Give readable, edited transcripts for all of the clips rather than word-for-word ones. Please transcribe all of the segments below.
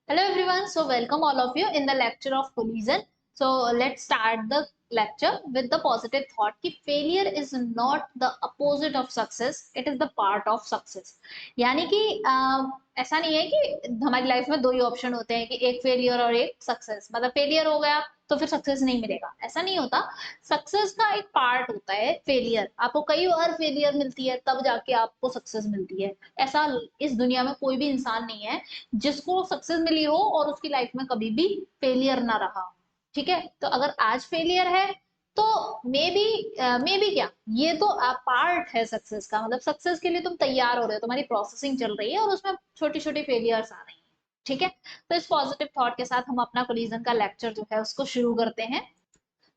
Hello everyone, so welcome all of you in the lecture of collision. So let's start the lecture with the positive thought कि failure is not the opposite of success, it is the part of success. यानी कि ऐसा नहीं है कि हमारी life में दो ही ऑप्शन होते हैं कि एक फेलियर और एक सक्सेस, मतलब फेलियर हो गया तो फिर सक्सेस नहीं मिलेगा, ऐसा नहीं होता। सक्सेस का एक पार्ट होता है फेलियर, आपको कई बार फेलियर मिलती है तब जाके आपको सक्सेस मिलती है। ऐसा इस दुनिया में कोई भी इंसान नहीं है जिसको सक्सेस मिली हो और उसकी लाइफ में कभी भी फेलियर ना रहा हो। ठीक है, तो अगर आज फेलियर है तो मे बी क्या, ये तो पार्ट है सक्सेस का, मतलब सक्सेस के लिए तुम तैयार हो रहे हो, तुम्हारी प्रोसेसिंग चल रही है और उसमें छोटी छोटी फेलियर्स आ रही हैं। ठीक है, तो इस पॉजिटिव थॉट के साथ हम अपना कोलिजन का लेक्चर जो है उसको शुरू करते हैं।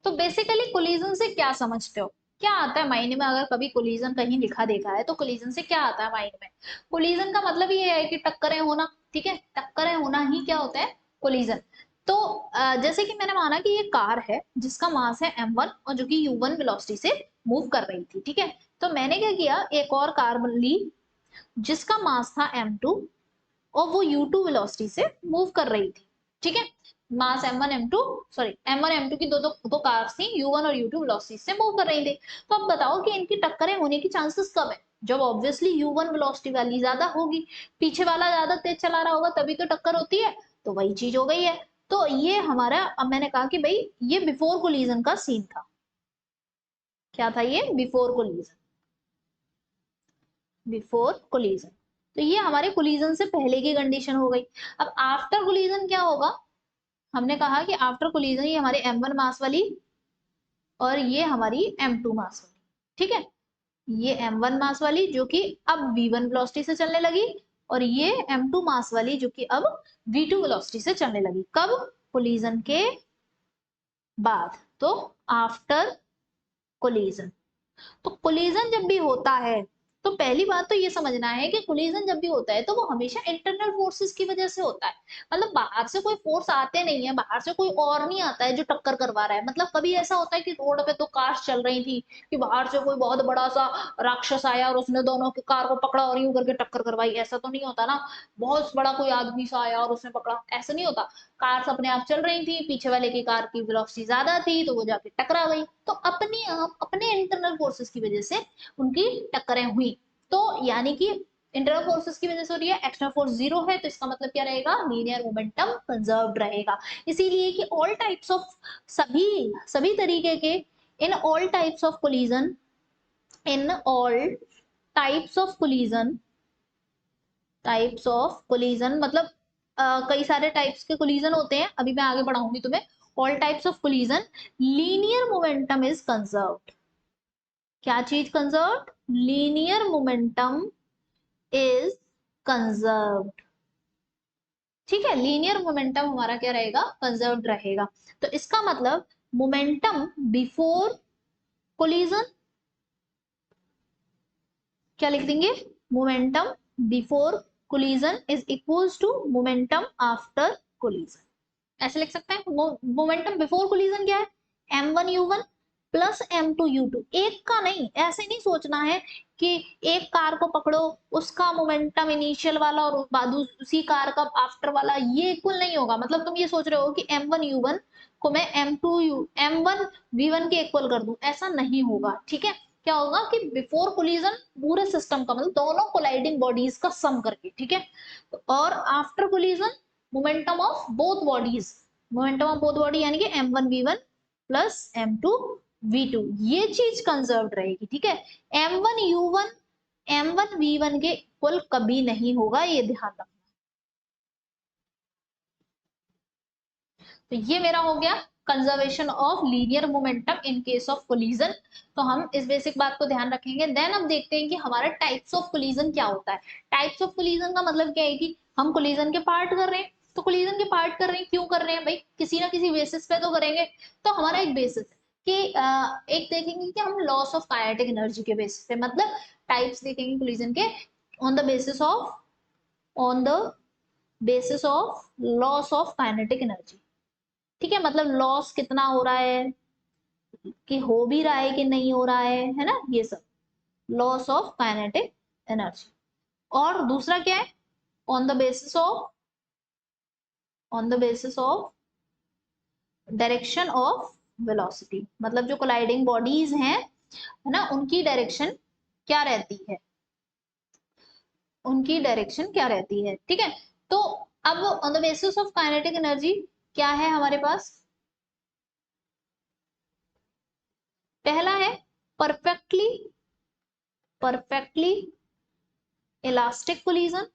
तो बेसिकली कोलिजन से क्या समझते हो, क्या आता है माइंड में? अगर कभी कोलिजन कहीं लिखा देखा है तो कोलिजन से क्या आता है माइंड में? कोलिजन का मतलब ये है कि टक्करें होना। ठीक है, टक्करें होना ही क्या होता है? कोलिजन। तो जैसे कि मैंने माना कि ये कार है जिसका मास है m1 और जो कि u1 वेलोसिटी से मूव कर रही थी। ठीक है, तो मैंने क्या किया, एक और कार ली जिसका मास था m2 और वो u2 वेलोसिटी से मूव कर रही थी। ठीक है, मास m1 m2, sorry m1 m2 की दो दो दो कार्स थी, u1 और u2 वेलोसिटी से मूव कर रही थी। तो अब बताओ कि इनकी टक्करें होने की चांसेस कब है? जब ऑब्वियसली u1 वेलोसिटी वाली ज्यादा होगी, पीछे वाला ज्यादा तेज चला रहा होगा तभी तो टक्कर होती है। तो वही चीज हो गई है। तो ये हमारा, अब मैंने कहा कि भाई ये बिफोर कोलिजन का सीन था। क्या था ये? Before collision. बिफोर कोलिजन, तो ये हमारे कोलिजन से पहले की कंडीशन हो गई। अब आफ्टर कोलिजन क्या होगा? हमने कहा कि आफ्टर कोलिजन ये हमारे m1 मास वाली और ये हमारी m2 मास वाली। ठीक है, ये m1 मास वाली जो कि अब v1 वेलोसिटी से चलने लगी और ये m2 मास वाली जो कि अब v2 वेलोसिटी से चलने लगी। कब? कोलिजन के बाद, तो आफ्टर कोलिजन। तो कोलिजन जब भी होता है तो पहली बात तो ये समझना है कि कोलिजन जब भी होता है तो वो हमेशा इंटरनल फोर्सेस की वजह से होता है। मतलब बाहर से कोई फोर्स आते नहीं है, बाहर से कोई और नहीं आता है जो टक्कर करवा रहा है। मतलब कभी ऐसा होता है कि रोड पे तो कार्स चल रही थी कि बाहर से कोई बहुत बड़ा सा राक्षस आया और उसने दोनों की कार को पकड़ा और यूं करके टक्कर करवाई, ऐसा तो नहीं होता ना। बहुत बड़ा कोई आदमी सा आया और उसने पकड़ा, ऐसा नहीं होता। कार्स अपने आप चल रही थी, पीछे वाले की कार की वेलोसिटी ज्यादा थी तो वो जाके टकरा गई। तो अपने आप अपने इंटरनल फोर्सेस की वजह से उनकी टक्करें हुई। तो यानी कि इंटरनल फोर्सेस की वजह से हो रही है, एक्सटर्नल फोर्स जीरो है, तो इसका मतलब क्या रहेगा? लीनियर मोमेंटम कंजर्व्ड रहेगा। इसीलिए कि ऑल टाइप्स ऑफ, सभी सभी तरीके के, in all types of collision, in all types of collision, types of collision मतलब कई सारे टाइप्स के कोलिजन होते हैं, अभी मैं आगे बढ़ाऊंगी तुम्हें। All types of collision linear momentum is conserved. क्या चीज conserved? Linear momentum is conserved. ठीक है, लीनियर मोमेंटम हमारा क्या रहेगा? कंजर्व्ड रहेगा। तो इसका मतलब मोमेंटम बिफोर कोलिजन, क्या लिख देंगे? Momentum before collision is equals to momentum after collision. ऐसे लिख सकते हैं। मोमेंटम बिफोर कोलिजन क्या है? m1u1 plus m2u2। एक का नहीं, ऐसे नहीं सोचना है कि एक कार को पकड़ो, उसका मोमेंटम इनिशियल वाला और बाद उसी कार का आफ्टर वाला, ये इक्वल नहीं होगा। मतलब तुम ये सोच रहे हो कि m1u1 को मैं m1v1 के इक्वल कर दूं, ऐसा नहीं होगा। ठीक है, क्या होगा कि बिफोर कोलिजन पूरे सिस्टम का, मतलब दोनों कोलाइडिंग बॉडीज का सम करके। ठीक है, और after collision momentum of both bodies, momentum of both body यानी कि m1v1 प्लस m2v2, ये चीज कंजर्व्ड रहेगी। ठीक है, m1u1 m1v1 के इक्वल कभी नहीं होगा, ये ध्यान रखना। तो ये मेरा हो गया conservation of linear momentum in case of collision. तो हम इस बेसिक बात को ध्यान रखेंगे। देन अब देखते हैं कि हमारा टाइप्स ऑफ कोलिजन क्या होता है। टाइप्स ऑफ कोलिजन का मतलब क्या है कि हम कोलिजन के पार्ट कर रहे हैं, तो कोलिजन के पार्ट कर रहे हैं, क्यों कर रहे हैं भाई? किसी ना किसी बेसिस पे तो करेंगे। तो हमारा एक बेसिस है कि एक देखेंगे कि हम लॉस ऑफ काइनेटिक एनर्जी के बेसिस पे, मतलब टाइप्स देखेंगे कोलिजन के on the basis of, on the basis of loss of kinetic energy. ठीक है, मतलब लॉस कितना हो रहा है, कि हो भी रहा है कि नहीं हो रहा है ना, ये सब लॉस ऑफ काइनेटिक एनर्जी। और दूसरा क्या है? On the basis of on the basis of direction of velocity, मतलब जो कोलाइडिंग बॉडीज हैं है ना, उनकी डायरेक्शन क्या रहती है, उनकी डायरेक्शन क्या रहती है। ठीक है, तो अब on the basis of kinetic energy क्या है हमारे पास, पहला है परफेक्टली परफेक्टली इलास्टिक कोलिजन,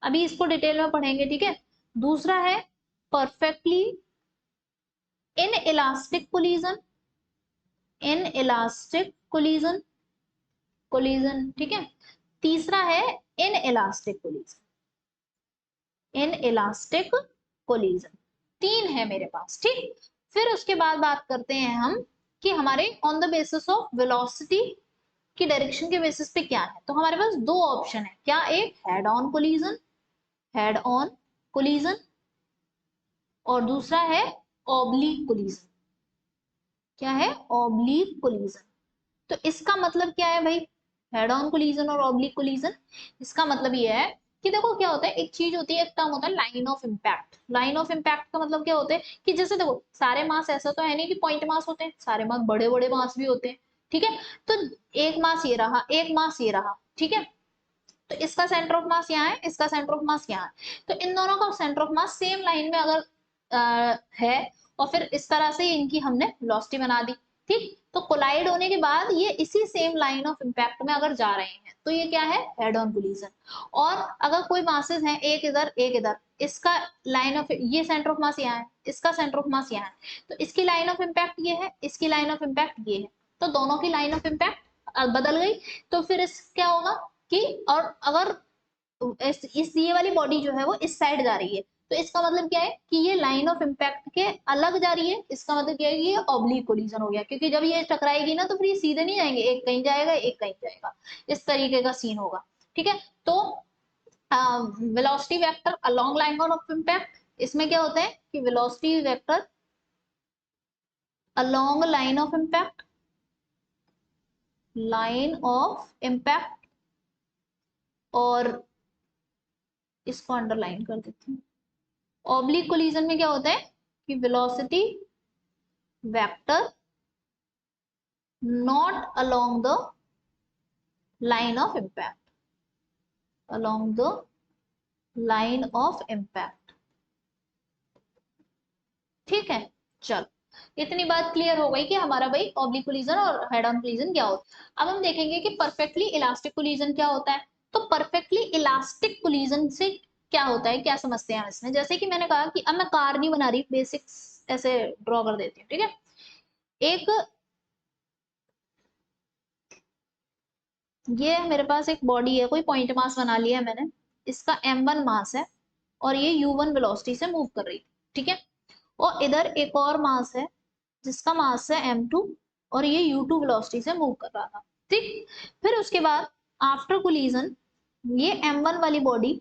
अभी इसको डिटेल में पढ़ेंगे। ठीक है, दूसरा है perfectly in elastic collision, in elastic collision collision. ठीक है, तीसरा है in elastic collision, in elastic collision. तीन है मेरे पास। ठीक, फिर उसके बाद बात करते हैं हम कि हमारे on the basis of velocity की डायरेक्शन के बेसिस पे क्या है। तो हमारे पास दो ऑप्शन है, क्या, एक head on collision, head on collision, और दूसरा है ऑब्लिक कोलिजन। क्या है, ऑब्लिक कोलिजन। तो इसका मतलब क्या है भाई, हेड ऑन कोलिजन और ऑब्लिक कोलिजन, इसका मतलब ये है कि देखो क्या होता है, एक चीज होती है, एक टर्म होता है line of impact. Line of impact का मतलब क्या होता है कि जैसे देखो सारे मास ऐसा तो है नहीं कि पॉइंट मास होते हैं, सारे मास बड़े बड़े मास भी होते हैं। ठीक है, तो एक मास ये रहा, एक मास ये रहा। ठीक है, तो इसका सेंटर ऑफ मास यहाँ है, इसका सेंटर ऑफ मास यहाँ है, तो इन दोनों का centre of mass same line में अगर है, और फिर इस तरह से इनकी हमने वेलोसिटी बना दी। ठीक, तो कोलाइड होने के बाद ये इसी सेम लाइन ऑफ इम्पैक्ट में अगर जा रहे हैं तो ये क्या है, हेड ऑन कोलिजन। और अगर कोई मासेस हैं एक इधर एक इधर, इसका लाइन ऑफ, ये सेंटर ऑफ मास यहाँ है, इसका सेंटर ऑफ मास यहाँ है, तो इसकी लाइन ऑफ इम्पैक्ट ये है, इसकी लाइन ऑफ इम्पैक्ट ये है, तो दोनों की लाइन ऑफ इम्पैक्ट बदल गई। तो फिर इस क्या होगा कि, और अगर इस ये वाली बॉडी जो है वो इस साइड जा रही है, तो इसका मतलब क्या है कि ये लाइन ऑफ इम्पैक्ट के अलग जा रही है, इसका मतलब क्या है कि ये ऑब्लिक कोलिजन हो गया, क्योंकि जब ये टकराएगी ना तो फिर ये सीधे नहीं जाएंगे, एक कहीं जाएगा एक कहीं जाएगा, इस तरीके का सीन होगा। ठीक है, तो velocity vector along line of impact, इसमें क्या होता है कि velocity vector along line of impact, line of impact, और इसको अंडरलाइन कर देती हूँ। ऑब्लिक कोलिजन में क्या होता है कि velocity vector not along the line of impact, along the line of impact. ठीक है, चलो इतनी बात क्लियर हो गई कि हमारा भाई ऑब्लिक कोलिजन और हेड ऑन कोलिजन क्या होता है। अब हम देखेंगे कि परफेक्टली इलास्टिक कोलिजन क्या होता है। तो परफेक्टली इलास्टिक कोलिजन से क्या होता है, क्या समझते हैं हम इसमें। जैसे कि मैंने कहा कि अब मैं कार नहीं बना रही, बेसिक्स ऐसे ड्रॉ कर देती हूँ। ठीक है, एक ये मेरे पास एक बॉडी है, कोई पॉइंट मास बना लिया है मैंने, इसका m1 मास है और ये u1 वेलोसिटी से मूव कर रही है। ठीक है, और इधर एक और मास है जिसका मास है m2 और ये u2 वेलोसिटी से मूव कर रहा था। ठीक, फिर उसके बाद आफ्टर कोलिजन ये m1 वाली बॉडी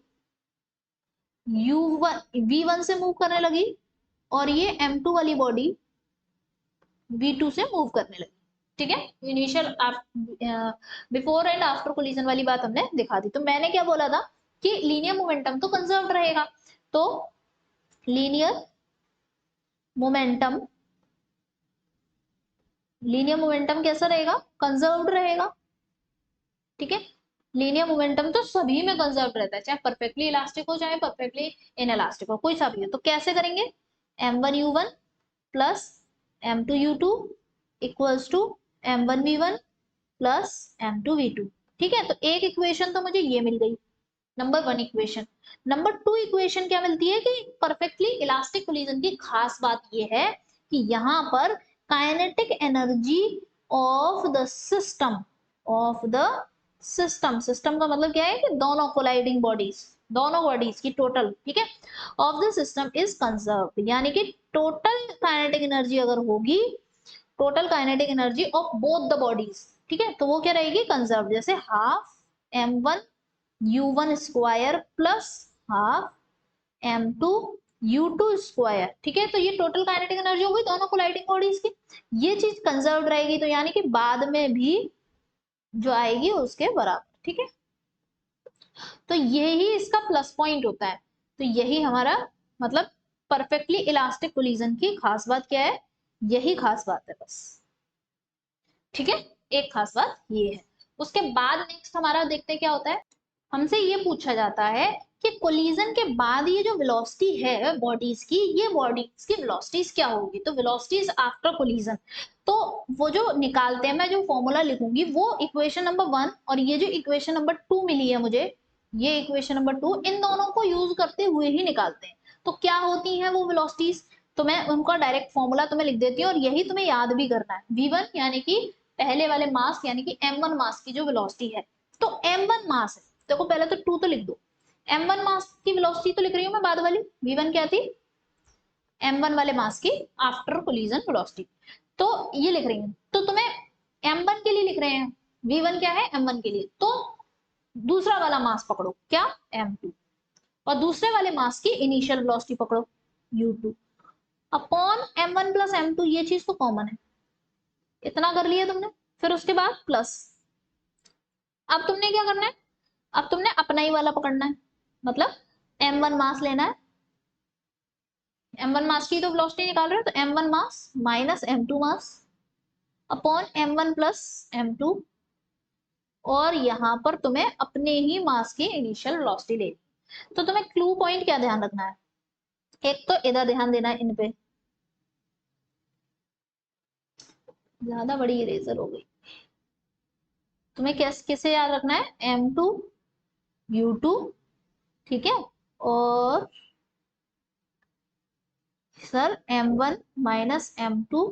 u1 v1 से मूव करने लगी और ये m2 वाली बॉडी v2 से मूव करने लगी। ठीक है, initial before and after collision वाली बात हमने दिखा दी। तो मैंने क्या बोला था कि लीनियर मोमेंटम तो कंजर्व रहेगा, तो लीनियर मोमेंटम, लीनियर मोमेंटम कैसा रहेगा, कंजर्व्ड रहेगा। ठीक है, लीनियर मोमेंटम तो सभी में कंजर्व रहता है, चाहे परफेक्टली इलास्टिक हो चाहे परफेक्टली इनइलास्टिक हो, कोई सा भी हो। तो कैसे करेंगे, m1u1 plus m2u2 equals to m1v1 plus m2v2। ठीक है, तो एक इक्वेशन तो मुझे ये मिल गई, number one equation. Number two equation क्या मिलती है कि परफेक्टली इलास्टिक कोलिजन की खास बात ये है कि यहाँ पर kinetic energy of the system, of the system, system का मतलब क्या है कि दोनों कोलाइडिंग बॉडीज, दोनों बॉडीज की टोटल, ठीक है, of the system is conserved, यानी कि टोटल काइनेटिक एनर्जी अगर होगी, total kinetic energy of both the bodies, ठीक है, तो वो क्या रहेगी, कंजर्व। जैसे half m1 u1 square plus half m2 u2 square. ठीक है, तो ये टोटल काइनेटिक एनर्जी होगी दोनों कोलाइडिंग बॉडीज की, ये चीज कंजर्व रहेगी, तो यानी कि बाद में भी जो आएगी उसके बराबर। ठीक है, तो यही इसका प्लस पॉइंट होता है। तो यही हमारा मतलब परफेक्टली इलास्टिक कोलिजन की खास बात क्या है, यही खास बात है बस, ठीक है, एक खास बात ये है। उसके बाद नेक्स्ट हमारा देखते हैं क्या होता है, हमसे ये पूछा जाता है कि कोलिजन के बाद ये जो वेलोसिटी है बॉडीज की, ये बॉडीज की वेलोसिटीज क्या होगी, तो वेलोसिटीज आफ्टर कोलिजन, तो वो जो निकालते हैं, मैं जो फॉर्मूला लिखूंगी वो इक्वेशन नंबर 1 और ये जो इक्वेशन नंबर 2 मिली है मुझे, ये इक्वेशन नंबर 2, इन दोनों को यूज करते हुए ही निकालते हैं। तो क्या होती है वो वेलोसिटीज, तो मैं उनका डायरेक्ट फॉर्मूला तुम्हें लिख देती हूँ और यही तुम्हें याद भी करना है। v1 यानी कि पहले वाले मास यानी कि m1 मास की जो वेलोसिटी है, तो m1 मास है, देखो पहले तो 2 तो लिख दो, m1 मास की वेलोसिटी तो लिख रही हूँ मैं बाद वाली, v1 क्या थी, m1 वाले मास की आफ्टर कोलिजन वेलोसिटी, तो ये लिख रही हूँ। तो तुम्हें m1 के लिए लिख रहे हैं, v1 क्या है m1 के लिए, तो दूसरा वाला मास पकड़ो क्या, m2, और दूसरे वाले मास की इनिशियल वेलोसिटी पकड़ो u2 upon m1 plus m2, ये चीज तो कॉमन है, इतना कर लिया तुमने, फिर उसके बाद प्लस, अब तुमने क्या करना है, अब तुमने अपना ही वाला पकड़ना है, मतलब m1 मास लेना है, m1 मास की तो वेलोसिटी निकाल रहे हो, तो m1 mass minus m2 mass upon m1 plus m2, और यहां पर तुम्हें अपने ही मास की इनिशियल वेलोसिटी लेनी। तो तुम्हें क्लू पॉइंट क्या ध्यान रखना है, एक तो इधर ध्यान देना है, इन पे ज्यादा बड़ी इरेजर हो गई, तुम्हें किसे याद रखना है, m2 u2, ठीक है, और sir m1 minus m2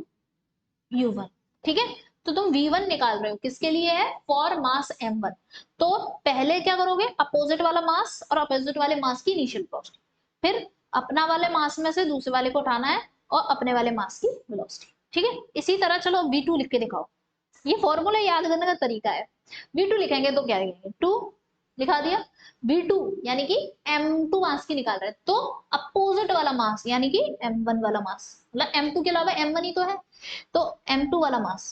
u1, ठीक है। तो तुम v1 निकाल रहे हो, किसके लिए है, फॉर मास m1, तो पहले क्या करोगे, अपोजिट वाला मास और अपोजिट वाले मास की इनिशियल वेलोसिटी, फिर अपना वाले मास में से दूसरे वाले को उठाना है और अपने वाले मास की वेलोसिटी, ठीक है। इसी तरह चलो v2 लिख के दिखाओ, ये फॉर्मूला याद करने का तरीका है, v2 लिखेंगे तो क्या लिखेंगे, 2 लिखा दिया, v2 यानी कि m2 मास की निकाल रहे हैं, तो अपोजिट वाला मास यानी कि m1 वाला मास, मतलब m2 के अलावा m1 ही तो है, तो m2 वाला मास,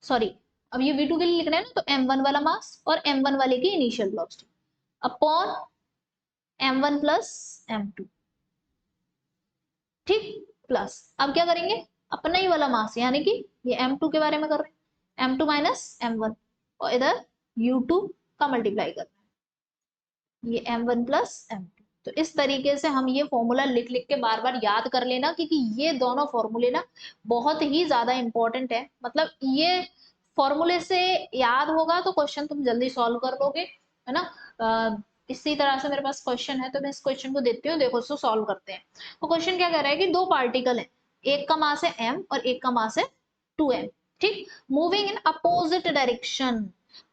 सॉरी, अब ये v2 के लिए लिख रहे हैं ना, तो m1 वाला मास और m1 वाले की initial velocity upon m1 plus m2, ठीक, प्लस अब क्या करेंगे, अपना ही वाला मास यानी कि ये m2 के बारे में कर रहे हैं, m2 माइनस m1, और इधर u2 का मल्टीप्लाई कर रहे हैं, ये m1 प्लस m2। तो इस तरीके से हम ये फॉर्मूला लिख लिख के बार बार याद कर लेना, क्योंकि ये दोनों फॉर्मूले ना बहुत ही ज्यादा इंपॉर्टेंट है, मतलब ये फॉर्मूले से याद होगा तो क्वेश्चन तुम जल्दी सॉल्व कर लोगे, है ना। इसी तरह से मेरे पास क्वेश्चन है, तो मैं इस क्वेश्चन को देती हूँ, देखो इसको सॉल्व करते हैं। तो क्वेश्चन क्या कह रहा है कि दो पार्टिकल है, एक का मास है m और एक का मास है 2m, ठीक, moving in opposite direction,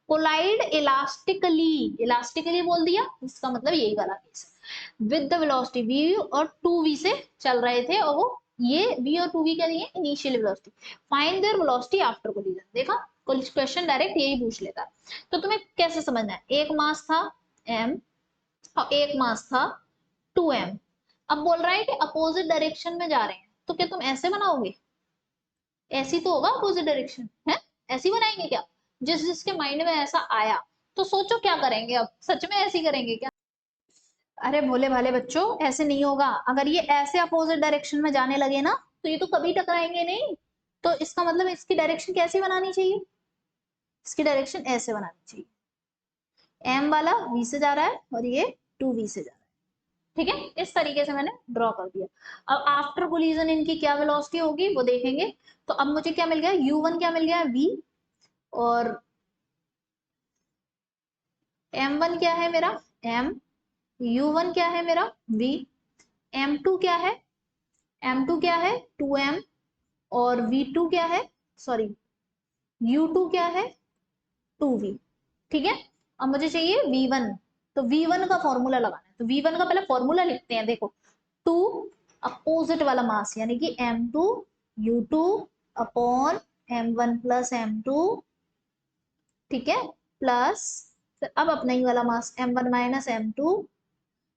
collide elastically, elastically बोल दिया, इसका मतलब यही वाला केस है, विद द वेलोसिटी v और 2v से चल रहे थे, और वो ये v और 2v क्या दिए, initial velocity, find there velocity after collision, देखा क्वेश्चन डायरेक्ट यही पूछ लेता। तो तुम्हें कैसे समझना है, एक मास था m और एक मास था 2m, अब बोल रहा है कि अपोजिट डायरेक्शन में जा रहे हैं, तो क्या तुम ऐसे बनाओगे, ऐसी तो होगा अपोजिट डायरेक्शन है, ऐसी बनाएंगे क्या, जिस जिसके माइंड में ऐसा आया, तो सोचो क्या करेंगे, अब सच में ऐसी करेंगे क्या, अरे भोले भाले बच्चों ऐसे नहीं होगा, अगर ये ऐसे अपोजिट डायरेक्शन में जाने लगे ना, तो ये तो कभी टकराएंगे नहीं, तो इसका मतलब इसकी डायरेक्शन कैसी बनानी चाहिए, इसकी डायरेक्शन ऐसे बनानी चाहिए, m वाला v से जा रहा है और ये 2v से जा रहा है, ठीक है, इस तरीके से मैंने ड्रॉ कर दिया। अब आफ्टर कोलिजन इनकी क्या वेलोसिटी होगी वो देखेंगे। तो अब मुझे क्या मिल गया, u1 क्या मिल गया, v, और m1 क्या है मेरा m, u1 क्या है मेरा v, m2 क्या है, m2 क्या है 2m, और v2 क्या है, सॉरी u2 क्या है 2v, ठीक है। अब मुझे चाहिए v1, तो v1 का फॉर्मूला लगाना है, तो v1 का पहले फॉर्मूला लिखते हैं, देखो 2 अपोजिट वाला मास यानी कि m2 u2 upon m1 plus m2, ठीक है, प्लस अब अपना ही वाला मास m1 minus m2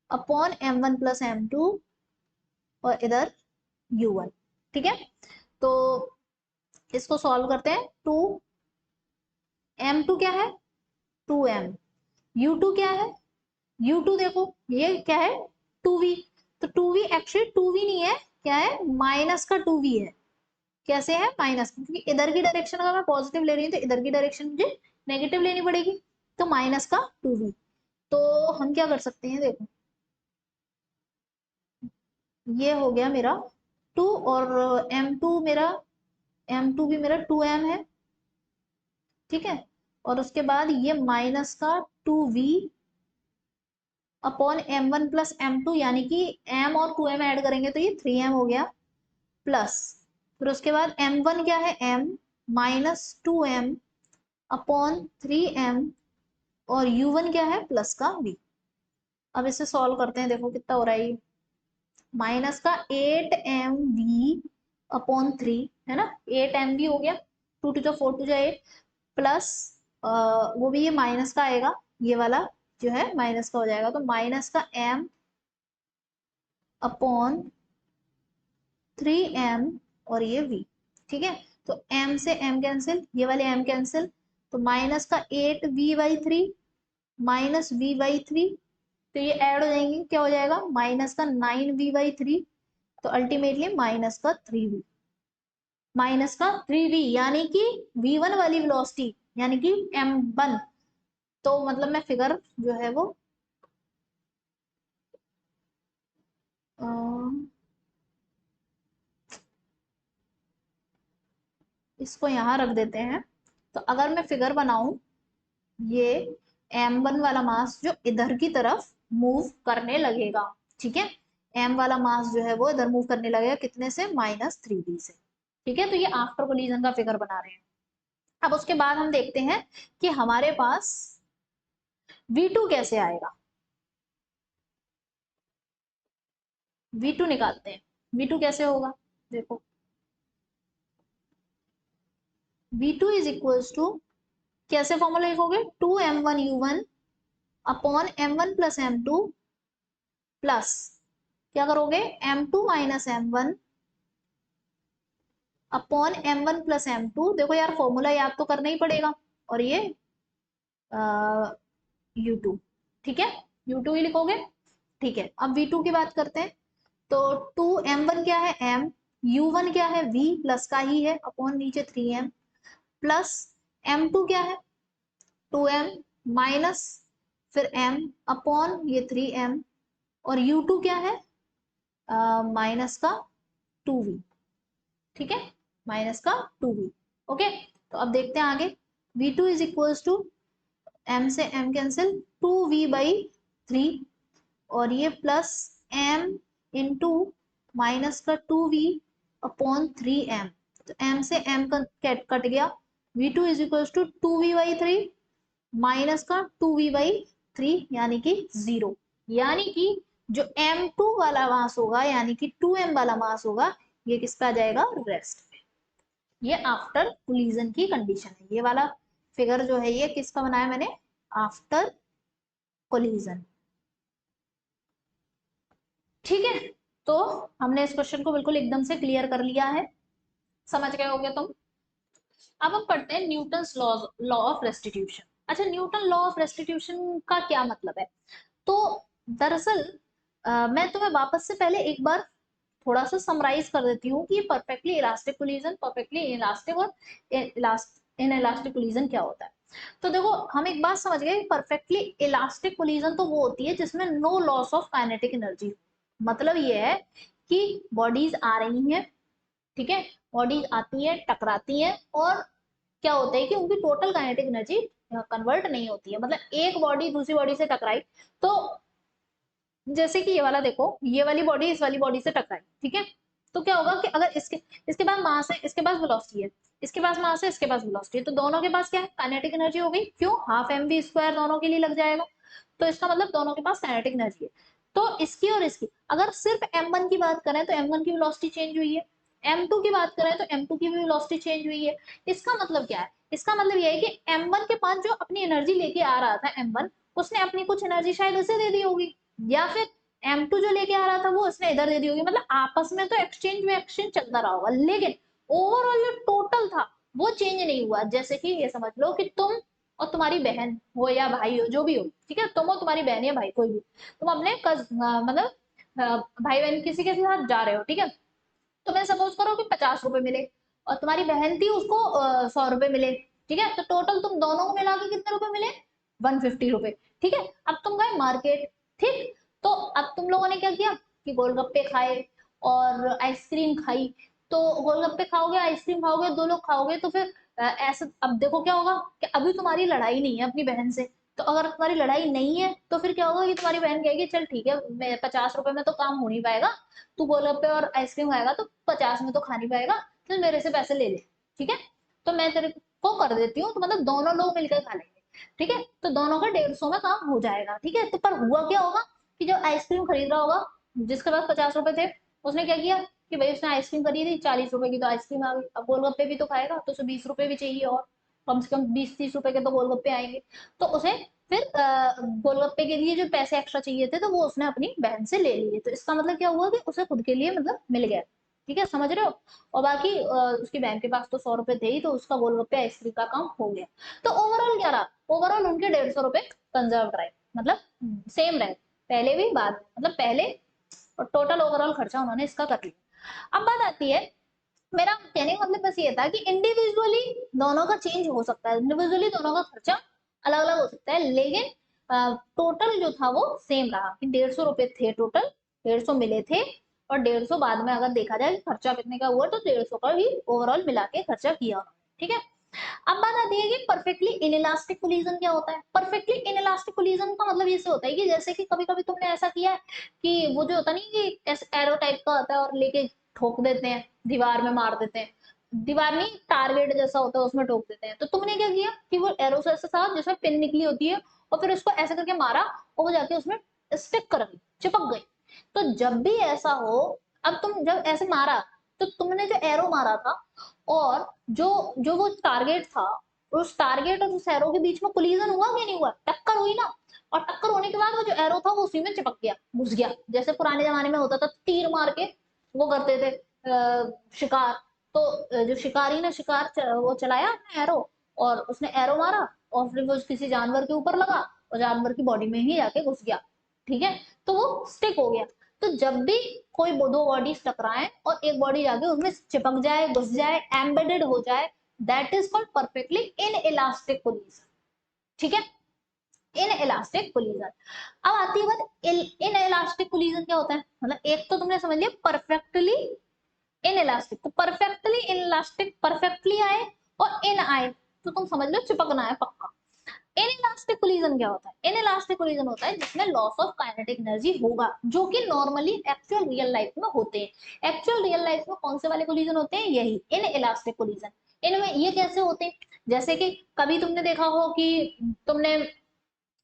upon m1 plus m2, और इधर u1, ठीक है। तो इसको सॉल्व करते हैं, 2 m2 क्या है 2m, u2 क्या है u2, देखो ये क्या है 2v, तो 2v एक्चुअली 2v नहीं है, क्या है, माइनस का 2v है। कैसे है, माइनस, क्योंकि इधर की डायरेक्शन अगर मैं पॉजिटिव ले रही हूँ तो इधर की डायरेक्शन मुझे नेगेटिव लेनी पड़ेगी, तो माइनस का 2v। तो हम क्या कर सकते हैं, देखो ये हो गया मेरा 2, और m2 मेरा, m2 भी मेरा 2m है, ठीक है। और उसके बाद ये माइनस का 2v upon m1 plus m2, यानी कि m और 2m ऐड करेंगे तो ये 3m हो गया, प्लस फिर उसके बाद m1 क्या है, m minus 2m upon 3m, और u1 क्या है, प्लस का v। अब इसे सॉल्व करते हैं, देखो कितना हो रहा है, माइनस का 8mv अपॉन 3, है ना, 8mv हो गया, 2 टू जो 4 टू जो 8, प्लस वो भी ये माइनस का आएगा, ये वाला जो है माइनस का हो जाएगा, तो माइनस का m अपॉन 3m और ये v, ठीक है। तो m से m कैंसिल, ये वाले m कैंसिल, तो माइनस का 8v/3 माइनस v/3, तो ये ऐड हो जाएंगे, क्या हो जाएगा, माइनस का 9v/3, तो अल्टीमेटली माइनस का 3v, माइनस का 3v, यानी कि v1 वाली वेलोसिटी यानी कि m1। तो मतलब मैं फिगर जो है वो अ, इसको यहाँ रख देते हैं। तो अगर मैं फिगर बनाऊं, ये m1 वाला मास जो इधर की तरफ मूव करने लगेगा, ठीक है, m वाला मास जो है वो इधर मूव करने लगेगा, कितने से, -3v से, ठीक है। तो ये आफ्टर कोलिजन का फिगर बना रहे हैं। अब उसके बाद हम देखते हैं कि हमारे पास v2 कैसे आएगा, v2 निकालते हैं, v2 कैसे होगा, देखो v2 इज इक्वल्स टू, कैसे फॉर्मूला लिखोगे, 2m1u1 upon m1 plus m2 plus, क्या करोगे, m2 minus m1 upon m1 plus m2, देखो यार फॉर्मूला याद तो करना ही पड़ेगा, और ये u2, ठीक है, u2 ही लिखोगे, ठीक है। अब v2 की बात करते हैं, तो 2m1 क्या है, m, u1 क्या है, v प्लस का ही है, अपॉन नीचे 3m, प्लस m2 क्या है, 2m माइनस फिर m अपॉन ये 3m, और u2 क्या है, माइनस का 2v, ठीक है, माइनस का 2v, ओके। तो अब देखते हैं आगे, v2 is equals to, m से m कैंसिल, 2v/3, और ये प्लस m इंटू माइनस का 2v अपॉन 3m, तो m से m कट गया, v2 is equals to 2v/3 minus का 2v/3, यानी कि 0, यानी कि जो m2 वाला मास होगा यानी कि 2m वाला मास होगा, ये किस पे आ जाएगा, रेस्ट पे। ये आफ्टर कोलिजन की कंडीशन है, ये वाला फिगर जो है ये किसका बनाया मैंने, आफ्टर कोलिजन, ठीक है। तो हमने इस क्वेश्चन को बिल्कुल एकदम से क्लियर कर लिया है, समझ गए होगे तुम। अब हम पढ़ते हैं न्यूटन लॉ ऑफ रेस्टिट्यूशन। अच्छा, न्यूटन लॉ ऑफ रेस्टिट्यूशन का क्या मतलब है, तो दरअसल मैं तुम्हें वापस से पहले एक बार थोड़ा सा समराइज कर देती हूँ कि perfectly elastic collision, perfectly elastic और इन इलास्टिक कोलिजन क्या होता है। तो देखो हम एक बात समझ गए, परफेक्टली इलास्टिक कोलिजन तो वो होती है जिसमें no loss of kinetic energy, मतलब ये है कि बॉडीज आ रही हैं, ठीक है, बॉडीज आती हैं टकराती हैं, और क्या होता है कि उनकी टोटल काइनेटिक एनर्जी कन्वर्ट नहीं होती है, मतलब एक बॉडी दूसरी बॉडी से टकराई, तो जैसे कि ये वाला देखो, ये वाली बॉडी इस वाली बॉडी से टकराई, ठीक है, तो क्या होगा कि अगर इसके इसके पास मास है, इसके पास वेलोसिटी है, इसके पास मास है, इसके पास वेलोसिटी है, तो दोनों के पास क्या है, काइनेटिक एनर्जी हो गई, क्यों, हाफ mv² दोनों के लिए लग जाएगा, तो इसका मतलब दोनों के पास काइनेटिक एनर्जी है। तो इसकी और इसकी अगर सिर्फ m1 की बात करें तो m1 की वेलोसिटी चेंज हुई है, m2 की बात करें तो m2 की भी वेलोसिटी चेंज हुई है। इसका मतलब क्या है, इसका मतलब यह है कि m1 के पास जो अपनी एनर्जी लेके आ रहा था m1, उसने अपनी कुछ एनर्जी शायद उसे दे दी होगी, या फिर m2 जो लेके आ रहा था वो उसने इधर दे दी होगी, मतलब आपस में तो एक्सचेंज में एक्सचेंज चलता रहा होगा, लेकिन ओवरऑल जो टोटल था वो चेंज नहीं हुआ। जैसे कि ये समझ लो कि तुम और तुम्हारी बहन हो या भाई हो, जो भी हो, ठीक है, तुम और तुम्हारी बहन या भाई कोई भी, तुम अपने मतलब भाई बहन किसी के साथ जा रहे हो, ठीक है, तो मैं सपोज करो कि 50 रुपए मिले और तुम्हारी बहन थी उसको 100 रुपए मिले, ठीक है, तो टोटल तुम दोनों को मिला के कितने रुपए मिले, 150 रुपए, ठीक है। अब तुम गए मार्केट, ठीक, तो अब तुम लोगों ने क्या किया कि गोलगप्पे खाए और आइसक्रीम खाई। तो गोलगप्पे खाओगे आइसक्रीम खाओगे दो लोग खाओगे तो फिर ऐसे अब देखो क्या होगा कि अभी तुम्हारी लड़ाई नहीं है अपनी बहन से, तो अगर तुम्हारी लड़ाई नहीं है तो फिर क्या होगा कि तुम्हारी बहन कहेगी चल ठीक है, मैं 50 रुपए में तो काम हो नहीं पाएगा, तू गोलगप्पे और आइसक्रीम खाएगा तो 50 में तो खा नहीं पाएगा, चल मेरे से पैसे ले ले, ठीक है, तो मैं तेरे को कर देती हूँ, तो मतलब दोनों लोग मिलकर खा लेंगे, ठीक है, तो दोनों का 150 में काम हो जाएगा, ठीक है। तो पर हुआ क्या होगा कि जो आइसक्रीम खरीद रहा होगा जिसके पास 50 रुपए थे, उसने क्या किया कि भाई उसने आइसक्रीम खरीदी 40 रुपए की, तो आइसक्रीम आ गई, अब गोलगप्पे भी तो खाएगा तो उसे 20 रुपए भी चाहिए और कम से कम 20-30 रुपए के तो गोलगप्पे आएंगे, तो उसे फिर गोलगप्पे के लिए जो पैसे एक्स्ट्रा चाहिए थे तो वो उसने अपनी बहन से ले लिए, तो इसका मतलब क्या हुआ कि उसे खुद के लिए मतलब मिल गया, ठीक है, समझ रहे हो। और बाकी उसकी बहन के पास तो 100 रुपए थे ही, तो उसका गोलगप्पे आइसक्रीम का काम हो गया। तो ओवरऑल क्या रहा, ओवरऑल उनके 150 रुपए कंजर्व रहे, मतलब सेम रहे, पहले भी बाद में, मतलब पहले और टोटल ओवरऑल खर्चा उन्होंने इसका कर लिया। अब बात आती है, मेरा कहने का मतलब बस ये था कि इंडिविजुअली दोनों का चेंज हो सकता है, इंडिविजुअली दोनों का खर्चा अलग अलग हो सकता है, लेकिन टोटल जो था वो सेम रहा कि 150 रुपए थे टोटल, 150 मिले थे और 150 बाद में अगर देखा जाए खर्चा कितने का हुआ तो 150 का ही ओवरऑल मिला के खर्चा किया उन्होंने, ठीक है। अब बात आती है कि परफेक्टली इनइलास्टिक कोलिजन क्या होता है। परफेक्टली इनइलास्टिक कोलिजन का मतलब ये से होता है कि जैसे कि कभी कभी तुमने ऐसा किया है कि वो जो होता नहीं कि एरो टाइप का होता है और लेके ठोक देते हैं, दीवार में मार देते हैं, दीवार नहीं टारगेट जैसा होता है उसमें ठोक देते हैं, तो तुमने क्या किया कि वो एरो से ऐसा था जिसमें पिन निकली होती है और फिर उसको ऐसे करके मारा और वो जाके उसमें स्टिक कर गई, चिपक गई। तो जब भी ऐसा हो, अब तुम जब ऐसे मारा तो तुमने जो एरो मारा था और जो जो वो टारगेट था, उस टारगेट और उस एरो के बीच में कोलिजन हुआ कि नहीं हुआ, टक्कर हुई ना, और टक्कर होने के बाद वो जो एरो था वो उसी में चिपक गया, घुस गया, जैसे पुराने जमाने में होता था तीर मार के वो करते थे शिकार। तो जो शिकारी ने वो चलाया अपना एरो और उसने एरो मारा और फिर वो किसी जानवर के ऊपर लगा और जानवर की बॉडी में ही जाके घुस गया, ठीक है, तो वो स्टिक हो गया। तो जब भी कोई दो बॉडीज टकराएं और एक बॉडी जाके उसमें चिपक जाए, घुस जाए, एम्बेडेड हो जाए, that is called perfectly in elastic collision, ठीक है, इन इलास्टिक कोलिजन। अब आती है बात इन इलास्टिक कोलिजन क्या होता है, मतलब एक तो तुमने समझ लिया परफेक्टली इन इलास्टिक, तो परफेक्टली इन इलास्टिक परफेक्टली आए और इन आए तो तुम समझ लो चिपकना है पक्का। इन इलास्टिक कोलिजन क्या होता है, इन इलास्टिक कोलिजन होता है जिसमें लॉस ऑफ काइनेटिक एनर्जी होगा, जो कि नॉर्मली एक्चुअल रियल लाइफ में होते हैं। एक्चुअल रियल लाइफ में कौन से वाले कोलिजन होते हैं, यही इन इलास्टिक कोलिजन। इनमें ये कैसे होते हैं, जैसे कि कभी तुमने देखा हो कि तुमने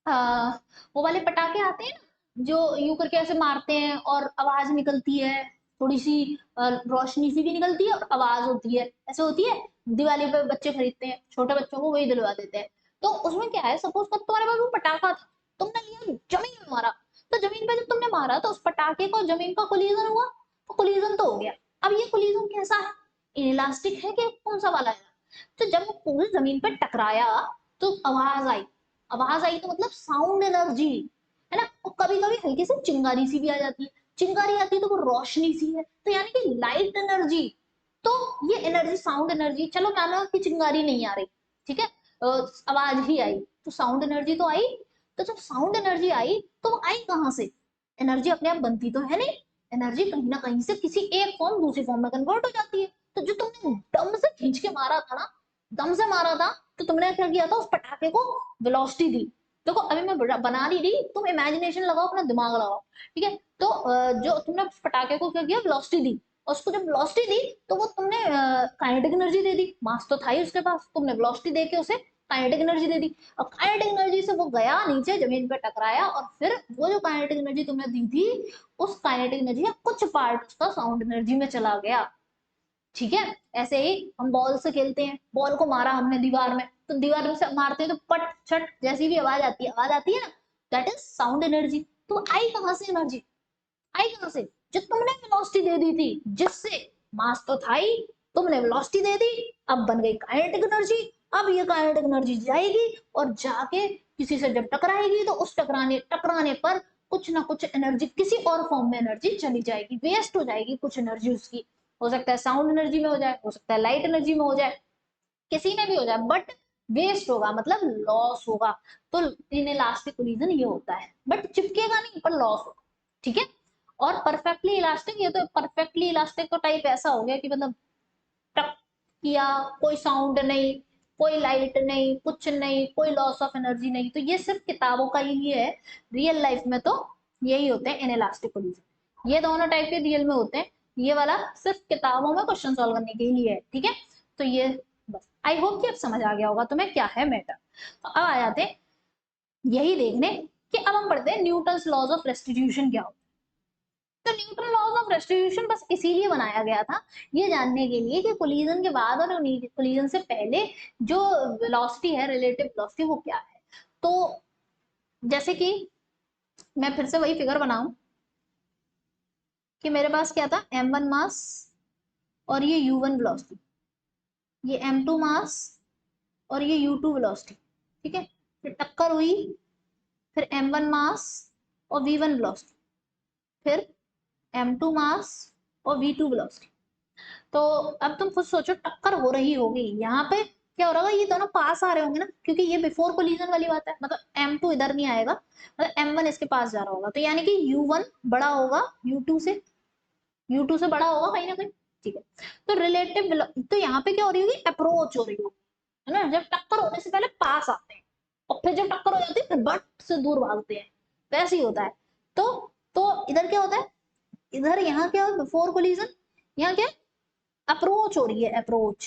वो वाले पटाखे आते हैं ना जो यूं करके ऐसे मारते हैं और आवाज निकलती है, थोड़ी सी रोशनी सी भी निकलती है और आवाज होती है, ऐसे होती है, दिवाली पे बच्चे खरीदते हैं, छोटे बच्चों को वही दिलवा देते हैं। तो उसमें क्या है, सपोज कर तुम्हारे पास वो पटाखा था, तुमने लिया जमीन में मारा, तो जमीन पे जब तुमने मारा तो उस पटाखे को जमीन का कोलिजन हुआ, तो कोलिजन तो हो गया। अब ये कोलिजन कैसा है, इलास्टिक है कि कौन सा वाला है, तो जब वो पूरी जमीन पे टकराया तो आवाज आई, आवाज आई तो मतलब साउंड एनर्जी है ना, और कभी कभी हल्की सी चिंगारी सी भी आ जाती है, चिंगारी आती है तो वो रोशनी सी है, तो यानी कि लाइट एनर्जी। तो ये एनर्जी साउंड एनर्जी, चलो मानो कि चिंगारी नहीं आ रही, ठीक है, आवाज ही आई तो साउंड एनर्जी तो आई। तो जब साउंड एनर्जी आई तो वो आई कहां से, एनर्जी अपने आप बनती तो है नहीं, एनर्जी कहीं ना कहीं से किसी एक फॉर्म दूसरी फॉर्म में कन्वर्ट हो जाती है। तो जो तुमने दम से खींच के मारा था ना, दम से मारा था, तो तुमने क्या किया था, उस पटाखे को वेलोसिटी दी। देखो अभी मैं बना नहीं रही, तुम इमेजिनेशन लगाओ, अपना दिमाग लगाओ, ठीक है। तो जो तुमने उस पटाखे को क्या किया, वेलोसिटी दी, और उसको जब वेलोसिटी दी तो वो तुमने काइनेटिक एनर्जी दे दी, मास तो था ही उसके पास, तुमने वेलोसिटी दे के उसे काइनेटिक एनर्जी दे दी, और काइनेटिक एनर्जी से वो गया नीचे जमीन पे टकराया, और फिर वो जो काइनेटिक एनर्जी तुमने दी थी, उस काइनेटिक एनर्जी का कुछ पार्ट उसका साउंड एनर्जी में चला गया, ठीक है। ऐसे ही हम बॉल से खेलते हैं, बॉल को मारा हमने दीवार में, तो दीवार में से मारते हैं तो पट छट जैसी भी आवाज आती है ना, दैट इज साउंड एनर्जी। तो आई कहां से एनर्जी, आई कहां से, जो तुमने वेलोसिटी दे दी थी, जिससे मास तो था ही, तुमने वेलोसिटी दे दी, अब बन गई काइनेटिक एनर्जी। अब ये काइनेटिक एनर्जी जाएगी और जाके किसी से जब टकराएगी तो उस टकराने टकराने पर कुछ ना कुछ एनर्जी किसी और फॉर्म में एनर्जी चली जाएगी, वेस्ट हो जाएगी कुछ एनर्जी उसकी। हो सकता है साउंड एनर्जी में हो जाए, हो सकता है लाइट एनर्जी में हो जाए, किसी में भी हो जाए, बट वेस्ट होगा, मतलब लॉस होगा। तो इनइलास्टिक कोलिजन ये होता है, बट चिपकेगा नहीं पर लॉस होगा, ठीक है। और परफेक्टली इलास्टिक, ये तो परफेक्टली इलास्टिक तो टाइप ऐसा हो गया कि मतलब टक किया, कोई साउंड नहीं, कोई लाइट नहीं, कुछ नहीं, कोई लॉस ऑफ एनर्जी नहीं। तो ये सिर्फ किताबों का ही है, रियल लाइफ में तो यही होते हैं इनइलास्टिक कोलिजन। ये दोनों टाइप के रियल में होते हैं, ये वाला सिर्फ किताबों में क्वेश्चन सॉल्व करने के लिए है, ठीक है। तो ये बस, आई होप कि अब समझ आ गया होगा तुम्हें क्या है मैटर। तो अब आ जाते हैं यही देखने कि अब हम पढ़ते हैं न्यूटन्स लॉज ऑफ रेस्टिट्यूशन क्या होता है। तो न्यूटन लॉज ऑफ रेस्टिट्यूशन बस इसीलिए बनाया गया था, ये जानने के लिए कि कोलिजन के बाद और कोलिजन से पहले जो वेलोसिटी है, रिलेटिव वेलोसिटी, वो क्या है। तो जैसे कि मैं फिर से वही फिगर बनाऊं कि मेरे पास क्या था, m1 मास और ये u1 वेलोसिटी, ये m2 मास और ये u2 वेलोसिटी, ठीक है। फिर टक्कर हुई, फिर m1 मास और v1 वेलोसिटी, फिर m2 मास और v2 वेलोसिटी। तो अब तुम खुद सोचो, टक्कर हो रही होगी यहाँ पे, क्या हो रहा होगा, ये दोनों पास आ रहे होंगे ना, क्योंकि ये बिफोर कोलिजन वाली बात है, मतलब m2 इधर नहीं आएगा, मतलब m1 इसके पास जा रहा होगा, तो यानी कि u1 बड़ा होगा u2 से, u2 से बड़ा होगा कहीं ना कहीं, ठीक है। तो रिलेटिव, तो यहाँ पे क्या हो रही होगी, अप्रोच हो रही होगी, है ना। जब टक्कर होने से पहले पास आते हैं, और फिर जब टक्कर हो जाती है फिर बट से दूर भागते हैं, वैसे ही होता है। तो इधर क्या होता है, इधर यहाँ क्या, बिफोर कोलिजन, यहाँ क्या, अप्रोच हो रही है, अप्रोच,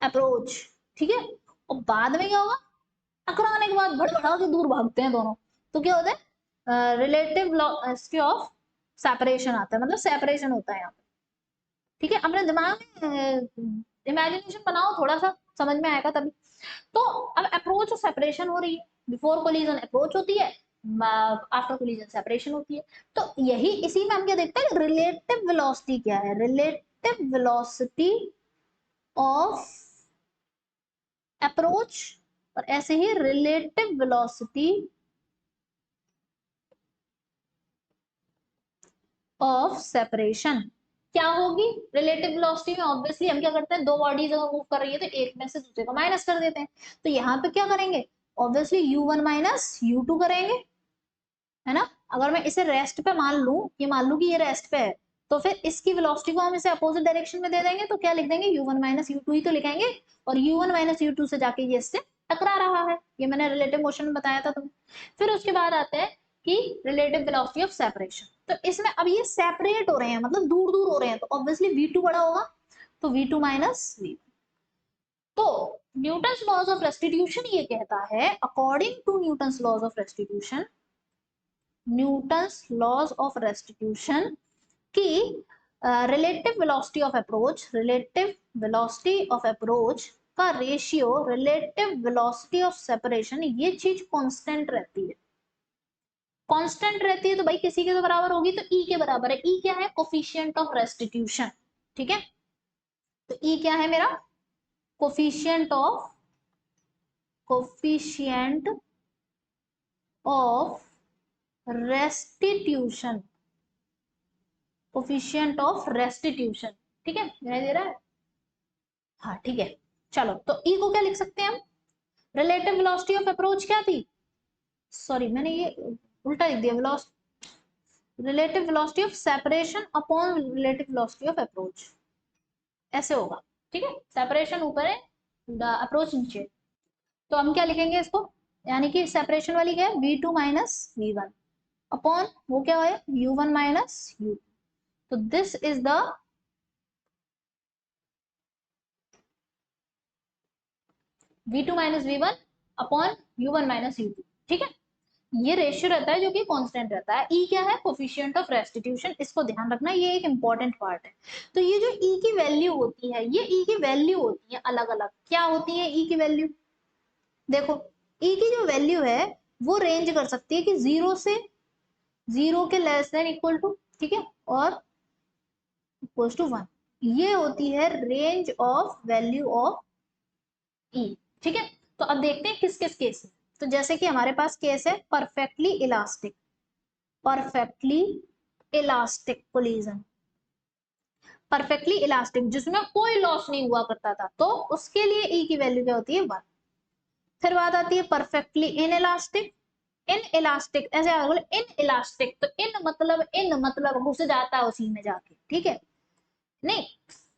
अप्रोच, ठीक है। और बाद में क्या होगा, टकराने के बाद भड़बड़ा के दूर भागते हैं दोनों, तो क्या होता है, रिलेटिव वेलोसिटी ऑफ सेपरेशन आता है, मतलब सेपरेशन होता है यहाँ पे, ठीक है। अपने दिमाग में इमेजिनेशन बनाओ थोड़ा सा, समझ में आएगा तभी। तो अब अप्रोच और सेपरेशन हो रही है, बिफोर कोलिजन अप्रोच होती है, आफ्टर कोलिजन सेपरेशन होती है। तो यही, इसी में हम क्या देखते हैं, रिलेटिव वेलोसिटी क्या है, रिलेटिव वेलोसिटी ऑफ अप्रोच, और ऐसे ही रिलेटिव वेलोसिटी ऑफ सेपरेशन क्या होगी। रिलेटिव वेलोसिटी में ऑब्वियसली हम क्या करते हैं, दो बॉडीज अगर मूव कर रही है तो एक में से दूसरे को माइनस कर देते हैं। तो यहाँ पे क्या करेंगे, ऑब्वियसली u1 माइनस u2 करेंगे, है ना। अगर मैं इसे रेस्ट पे मान लू, ये मान लू कि ये रेस्ट पे है, तो फिर इसकी वेलोसिटी को हम इसे अपोजिट डायरेक्शन में दे देंगे, तो क्या लिख देंगे, u1 माइनस u2 ही तो लिखेंगे, और u1 माइनस u2 से जाके ये इससे टकरा रहा है, ये मैंने रिलेटिव मोशन में बताया था तुम्हें। फिर उसके बाद आते हैं कि रिलेटिव वेलोसिटी ऑफ सेपरेशन, तो इसमें अब ये सेपरेट हो रहे हैं, मतलब दूर दूर हो रहे हैं, तो ऑब्वियसली v2 बड़ा होगा, तो v2 माइनस v। तो न्यूटन्स लॉज ऑफ रेस्टिट्यूशन ये कहता है, according to Newton's laws of restitution, Newton's laws of restitution की relative velocity of approach, relative velocity of approach का ratio relative velocity of separation, ये चीज कांस्टेंट रहती है। कांस्टेंट रहती है तो भाई किसी के तो बराबर होगी, तो ई के बराबर है। ई क्या है, कोफिशिएंट ऑफ रेस्टिट्यूशन, ठीक है। तो ई क्या है मेरा, coefficient of, coefficient of restitution, coefficient of restitution, ठीक है, दिखाई दे रहा है, हाँ ठीक है। चलो, तो ई को क्या लिख सकते हैं हम, रिलेटिव वेलोसिटी ऑफ अप्रोच क्या थी, सॉरी मैंने ये उल्टा लिख दिया, relative velocity of separation upon relative velocity of approach, ऐसे होगा, ठीक है। सेपरेशन ऊपर है, अप्रोच नीचे, तो हम क्या लिखेंगे इसको, यानी कि सेपरेशन वाली क्या है, v2 माइनस v1 अपॉन वो क्या है, u1 माइनस u2। तो this is the v2 minus v1 upon u1 minus u2, ठीक है। ये रेशियो रहता है जो कि कांस्टेंट रहता है। ई क्या है, कोफिशिएंट ऑफ रेस्टिट्यूशन, इसको ध्यान रखना, ये एक इंपॉर्टेंट पार्ट है। तो ये जो ई की वैल्यू होती है, ये ई की वैल्यू होती है अलग अलग, क्या होती है ई की वैल्यू, देखो ई की जो वैल्यू है वो रेंज कर सकती है कि 0 से 0 के लेस देन इक्वल टू, ठीक है, और इक्वल टू 1, ये होती है रेंज ऑफ वैल्यू ऑफ ई, ठीक है। तो अब देखते हैं किस किस केस में, तो जैसे कि हमारे पास केस है perfectly elastic, perfectly elastic collision, perfectly elastic जिसमें कोई लॉस नहीं हुआ करता था, तो उसके लिए ई की वैल्यू क्या होती है 1। फिर बात आती है perfectly in elastic, in elastic ऐसे बोले इन इलास्टिक, तो इन मतलब घुस जाता है उसी में जाके, ठीक है, नहीं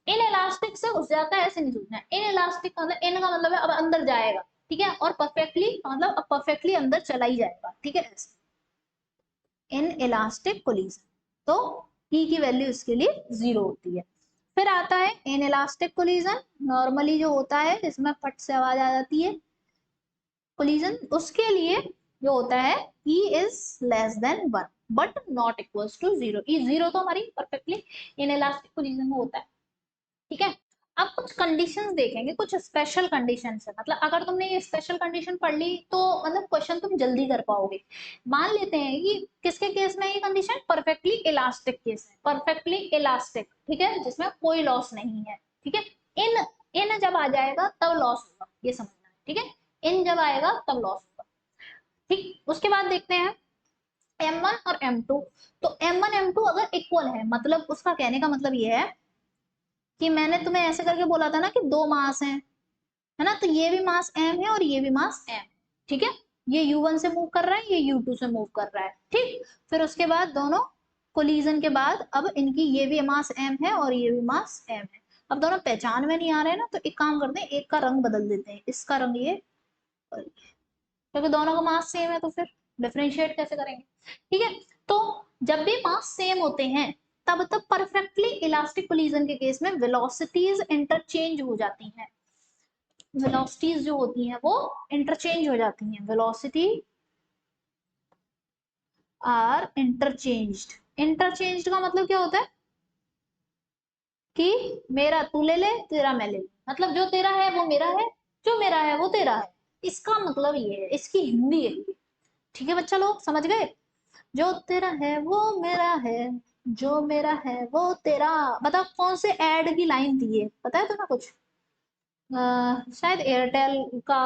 इन इलास्टिक से घुस जाता है ऐसे नहीं सोचना है, इन इलास्टिक का मतलब इन का मतलब है अब अंदर जाएगा, ठीक है, और परफेक्टली मतलब अब परफेक्टली अंदर चला ही जाएगा, ठीक है, ऐसे इन इलास्टिक कोलिजन, तो ई की वैल्यू इसके लिए 0 होती है। फिर आता है इन इलास्टिक कोलिजन, नॉर्मली जो होता है इसमें फट से आवाज आ जाती है कोलिजन, उसके लिए जो होता है E is less than 1 but not equals to 0, E 0 तो हमारी परफेक्टली इन इलास्टिक कोलिजन में होता है, ठीक है। अब कुछ कंडीशंस देखेंगे, कुछ स्पेशल कंडीशंस है, मतलब अगर तुमने ये स्पेशल कंडीशन पढ़ ली तो मतलब क्वेश्चन तुम जल्दी कर पाओगे। मान लेते हैं कि किसके केस में ये कंडीशन परफेक्टली इलास्टिक केस है, परफेक्टली इलास्टिक, ठीक है, जिसमें कोई लॉस नहीं है, ठीक है, इन इन जब आ जाएगा तब लॉस होगा, ये समझना है, ठीक है, इन जब आएगा तब लॉस होगा, ठीक। उसके बाद देखते हैं M1 और M2, तो M1 M2 अगर इक्वल है, मतलब उसका कहने का मतलब ये है कि मैंने तुम्हें ऐसे करके बोला था ना कि दो मास हैं, है ना, तो ये भी मास m है और ये भी मास m, ठीक है, ये u1 से मूव कर रहा है, ये u2 से मूव कर रहा है, ठीक। फिर उसके बाद दोनों कोलिजन के बाद अब इनकी ये भी मास m है और ये भी मास m है, अब दोनों पहचान में नहीं आ रहे हैं ना, तो एक काम करते हैं, एक का रंग बदल देते हैं, इसका रंग ये, क्योंकि दोनों का मास सेम है तो फिर डिफरेंशिएट कैसे करेंगे, ठीक है। तो जब भी मास सेम होते हैं तब तक परफेक्टली इलास्टिक कोलिजन के केस में वेलोसिटीज इंटरचेंज हो जाती हैं, वेलोसिटीज जो होती हैं वो इंटरचेंज हो जाती हैं, वेलोसिटी आर इंटरचेंज्ड, इंटरचेंज्ड का मतलब क्या होता है कि मेरा तू ले ले, तेरा मैं ले लूं, मतलब जो तेरा है वो मेरा है, जो मेरा है वो तेरा है, इसका मतलब ये है, इसकी हिंदी है, ठीक है बच्चा लोग समझ गए, जो तेरा है वो मेरा है, जो मेरा है वो तेरा, बताओ कौन से एड की लाइन थी ये, पता है तुम्हें कुछ, शायद एयरटेल का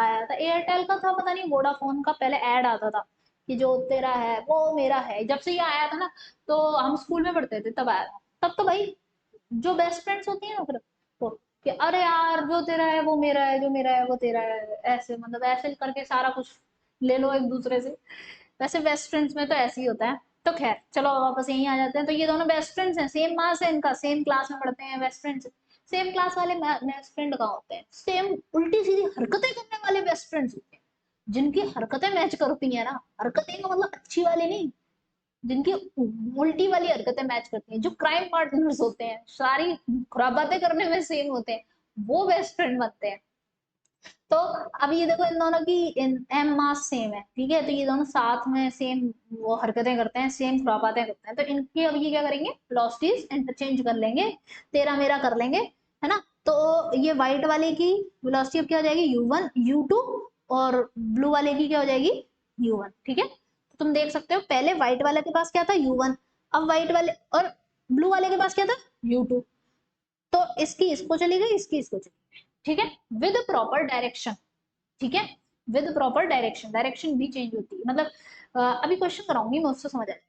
आया था, एयरटेल का था पता नहीं, वोडाफोन का पहले ऐड आता था कि जो तेरा है वो मेरा है, जब से ये आया था ना, तो हम स्कूल में पढ़ते थे तब आया था, तब तो भाई जो बेस्ट फ्रेंड्स होती है ना फिर तो कि अरे यार जो तेरा है वो मेरा है, जो मेरा है वो तेरा है, ऐसे मतलब ऐसे करके सारा कुछ ले लो एक दूसरे से, वैसे बेस्ट फ्रेंड्स में तो ऐसे ही होता है। तो खैर चलो वापस यहीं आ जाते हैं, तो ये दोनों बेस्ट फ्रेंड्स हैं, सेम मास है इनका, सेम क्लास में पढ़ते हैं, बेस्ट फ्रेंड्स, सेम क्लास वाले बेस्ट फ्रेंड कहाँ होते हैं, सेम उल्टी सीधी हरकतें करने वाले बेस्ट फ्रेंड्स होते हैं, जिनकी हरकतें मैच करती है ना, हरकतें का मतलब अच्छी वाली नहीं, जिनकी उल्टी वाली हरकतें मैच करती हैं, जो क्राइम पार्टनर्स होते हैं, सारी खुराबातें करने में सेम होते हैं, वो बेस्ट फ्रेंड बनते हैं। तो अब ये देखो इन दोनों की एम मास सेम है, ठीक है, तो ये दोनों साथ में सेम वो हरकतें करते हैं, सेम खुरापातें करते हैं, तो इनकी अब ये क्या करेंगे, वेलोसिटीज इंटरचेंज कर लेंगे, तेरा मेरा कर लेंगे, है ना, तो ये व्हाइट वाले की वेलोसिटी अब क्या हो जाएगी u1 u2, और ब्लू वाले की क्या हो जाएगी u1, ठीक है, तो तुम देख सकते हो पहले व्हाइट वाले के पास क्या था u1, अब व्हाइट वाले और ब्लू वाले के पास क्या था u2, तो इसकी इसको चली गई, इसकी इसको चली गई, ठीक है, विद प्रॉपर डायरेक्शन, ठीक है, विद प्रॉपर डायरेक्शन, डायरेक्शन भी चेंज होती है, मतलब अभी क्वेश्चन कराऊंगी मैं उससे समझ आए,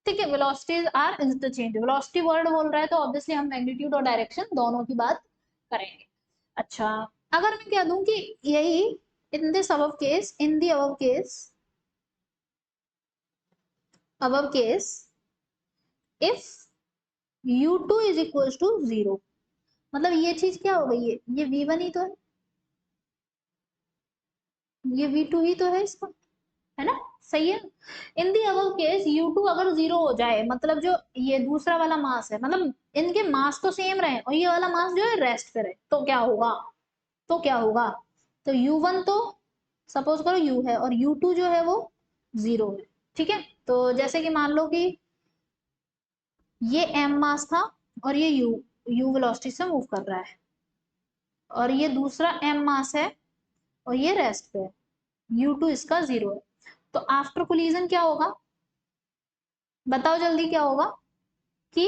ठीक है, velocities are interchange, velocity word बोल रहा है तो ऑब्वियसली हम मैग्नीट्यूड और डायरेक्शन दोनों की बात करेंगे। अच्छा, अगर मैं कह दूं कि यही in this above case, in the above case if u2 is equal to 0, मतलब ये चीज क्या हो गई है, ये v1 ही तो है, ये v2 ही तो है इसका, है ना, सही है। इन दी अबव केस u2 अगर 0 हो जाए, मतलब जो ये दूसरा वाला मास है, मतलब इनके मास तो सेम रहे और ये वाला मास जो है रेस्ट पे रहे, तो क्या होगा, तो क्या होगा, तो u1 तो सपोज करो u है और u2 जो है वो 0 है, ठीक है, तो जैसे कि मान लो कि ये m मास था और ये u वेलोसिटी से मूव कर रहा है, और ये दूसरा m मास है और ये रेस्ट पे है, u2 इसका 0 है, तो आफ्टर कोलिजन क्या होगा, बताओ जल्दी क्या होगा, कि